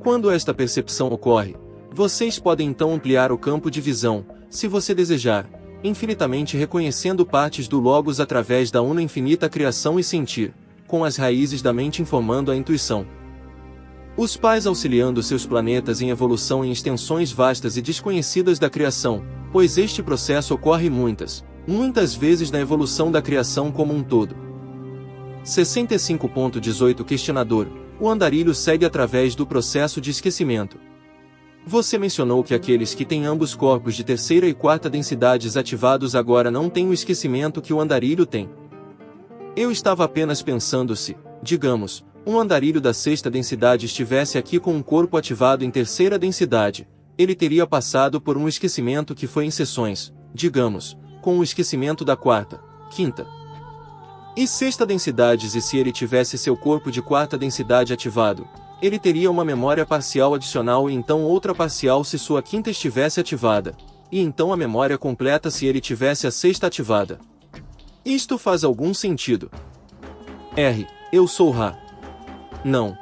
Quando esta percepção ocorre, vocês podem então ampliar o campo de visão, se você desejar, infinitamente reconhecendo partes do Logos através da una infinita criação e sentir, com as raízes da mente informando a intuição. Os pais auxiliando seus planetas em evolução em extensões vastas e desconhecidas da criação, pois este processo ocorre muitas vezes na evolução da criação como um todo. 65.18 Questionador. O andarilho segue através do processo de esquecimento. Você mencionou que aqueles que têm ambos corpos de terceira e quarta densidades ativados agora não têm o esquecimento que o andarilho tem. Eu estava apenas pensando se, digamos, um andarilho da sexta densidade estivesse aqui com um corpo ativado em terceira densidade, ele teria passado por um esquecimento que foi em sessões, digamos, com o esquecimento da quarta, quinta e sexta densidades, e se ele tivesse seu corpo de quarta densidade ativado, ele teria uma memória parcial adicional e então outra parcial se sua quinta estivesse ativada, e então a memória completa se ele tivesse a sexta ativada. Isto faz algum sentido? Eu sou Ra. Não.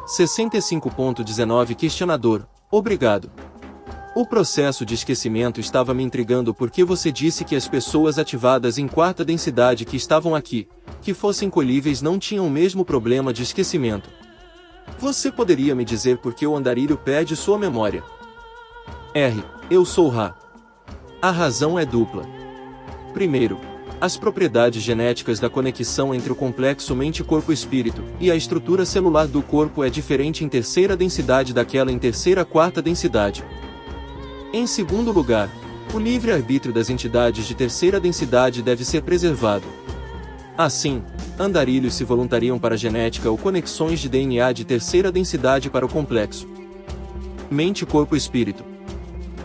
65.19 Questionador. Obrigado. O processo de esquecimento estava me intrigando porque você disse que as pessoas ativadas em quarta densidade que estavam aqui, que fossem colhíveis, não tinham o mesmo problema de esquecimento. Você poderia me dizer por que o andarilho perde sua memória? Eu sou Ra. A razão é dupla. Primeiro, as propriedades genéticas da conexão entre o complexo mente-corpo-espírito e a estrutura celular do corpo é diferente em terceira densidade daquela em terceira-quarta densidade. Em segundo lugar, o livre-arbítrio das entidades de terceira densidade deve ser preservado. Assim, andarilhos se voluntariam para genética ou conexões de DNA de terceira densidade para o complexo mente-corpo-espírito.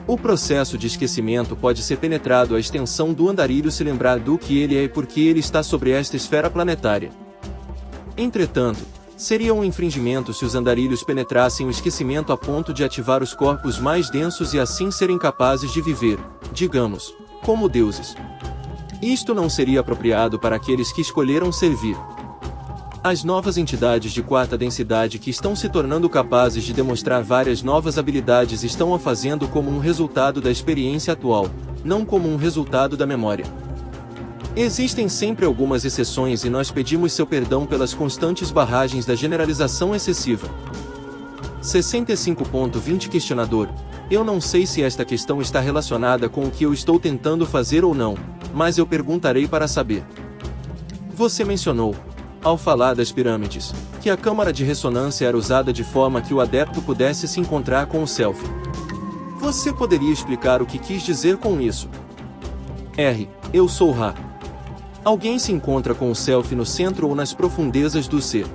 O processo de esquecimento pode ser penetrado à extensão do andarilho se lembrar do que ele é e por que ele está sobre esta esfera planetária. Entretanto, seria um infringimento se os andarilhos penetrassem o esquecimento a ponto de ativar os corpos mais densos e assim serem capazes de viver, digamos, como deuses. Isto não seria apropriado para aqueles que escolheram servir. As novas entidades de quarta densidade que estão se tornando capazes de demonstrar várias novas habilidades estão a fazendo como um resultado da experiência atual, não como um resultado da memória. Existem sempre algumas exceções e nós pedimos seu perdão pelas constantes barragens da generalização excessiva. 65.20 Questionador: eu não sei se esta questão está relacionada com o que eu estou tentando fazer ou não, mas eu perguntarei para saber. Você mencionou, ao falar das pirâmides, que a câmara de ressonância era usada de forma que o adepto pudesse se encontrar com o self. Você poderia explicar o que quis dizer com isso? R. Eu sou Ra. Alguém se encontra com o self no centro ou nas profundezas do ser.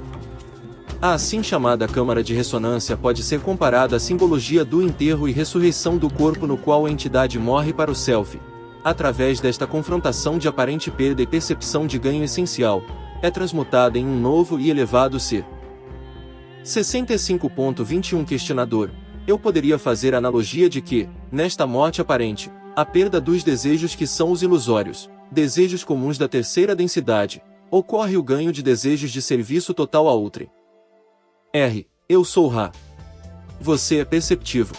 A assim chamada câmara de ressonância pode ser comparada à simbologia do enterro e ressurreição do corpo no qual a entidade morre para o self. Através desta confrontação de aparente perda e percepção de ganho essencial, é transmutada em um novo e elevado ser. 65.21 Questionador: eu poderia fazer a analogia de que, nesta morte aparente, a perda dos desejos que são os ilusórios, desejos comuns da terceira densidade, ocorre o ganho de desejos de serviço total a outrem. R. Eu sou Ra. Você é perceptivo.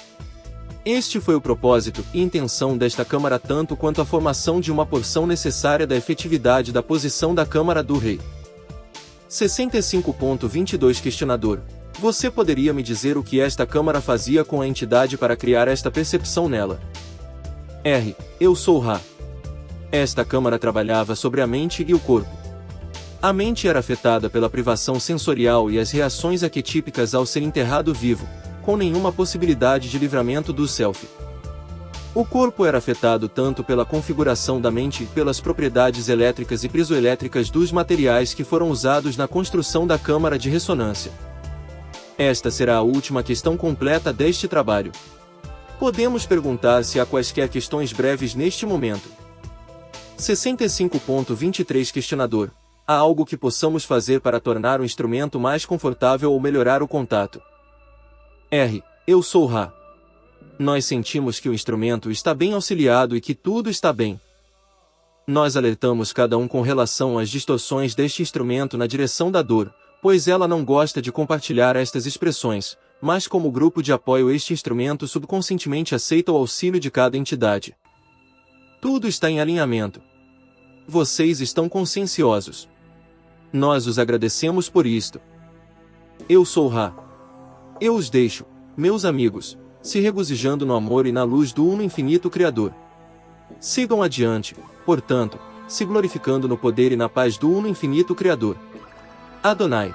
Este foi o propósito e intenção desta câmara tanto quanto a formação de uma porção necessária da efetividade da posição da câmara do rei. 65.22 Questionador: você poderia me dizer o que esta câmara fazia com a entidade para criar esta percepção nela? R. Eu sou Ra. Esta câmara trabalhava sobre a mente e o corpo. A mente era afetada pela privação sensorial e as reações arquetípicas ao ser enterrado vivo, com nenhuma possibilidade de livramento do self. O corpo era afetado tanto pela configuração da mente e pelas propriedades elétricas e piezoelétricas dos materiais que foram usados na construção da câmara de ressonância. Esta será a última questão completa deste trabalho. Podemos perguntar se há quaisquer questões breves neste momento. 65.23 Questionador: há algo que possamos fazer para tornar o instrumento mais confortável ou melhorar o contato? R. Eu sou Ra. Nós sentimos que o instrumento está bem auxiliado e que tudo está bem. Nós alertamos cada um com relação às distorções deste instrumento na direção da dor, pois ela não gosta de compartilhar estas expressões, mas como grupo de apoio este instrumento subconscientemente aceita o auxílio de cada entidade. Tudo está em alinhamento. Vocês estão conscienciosos. Nós os agradecemos por isto. Eu sou Ra. Eu os deixo, meus amigos, se regozijando no amor e na luz do Uno Infinito Criador. Sigam adiante, portanto, se glorificando no poder e na paz do Uno Infinito Criador. Adonai.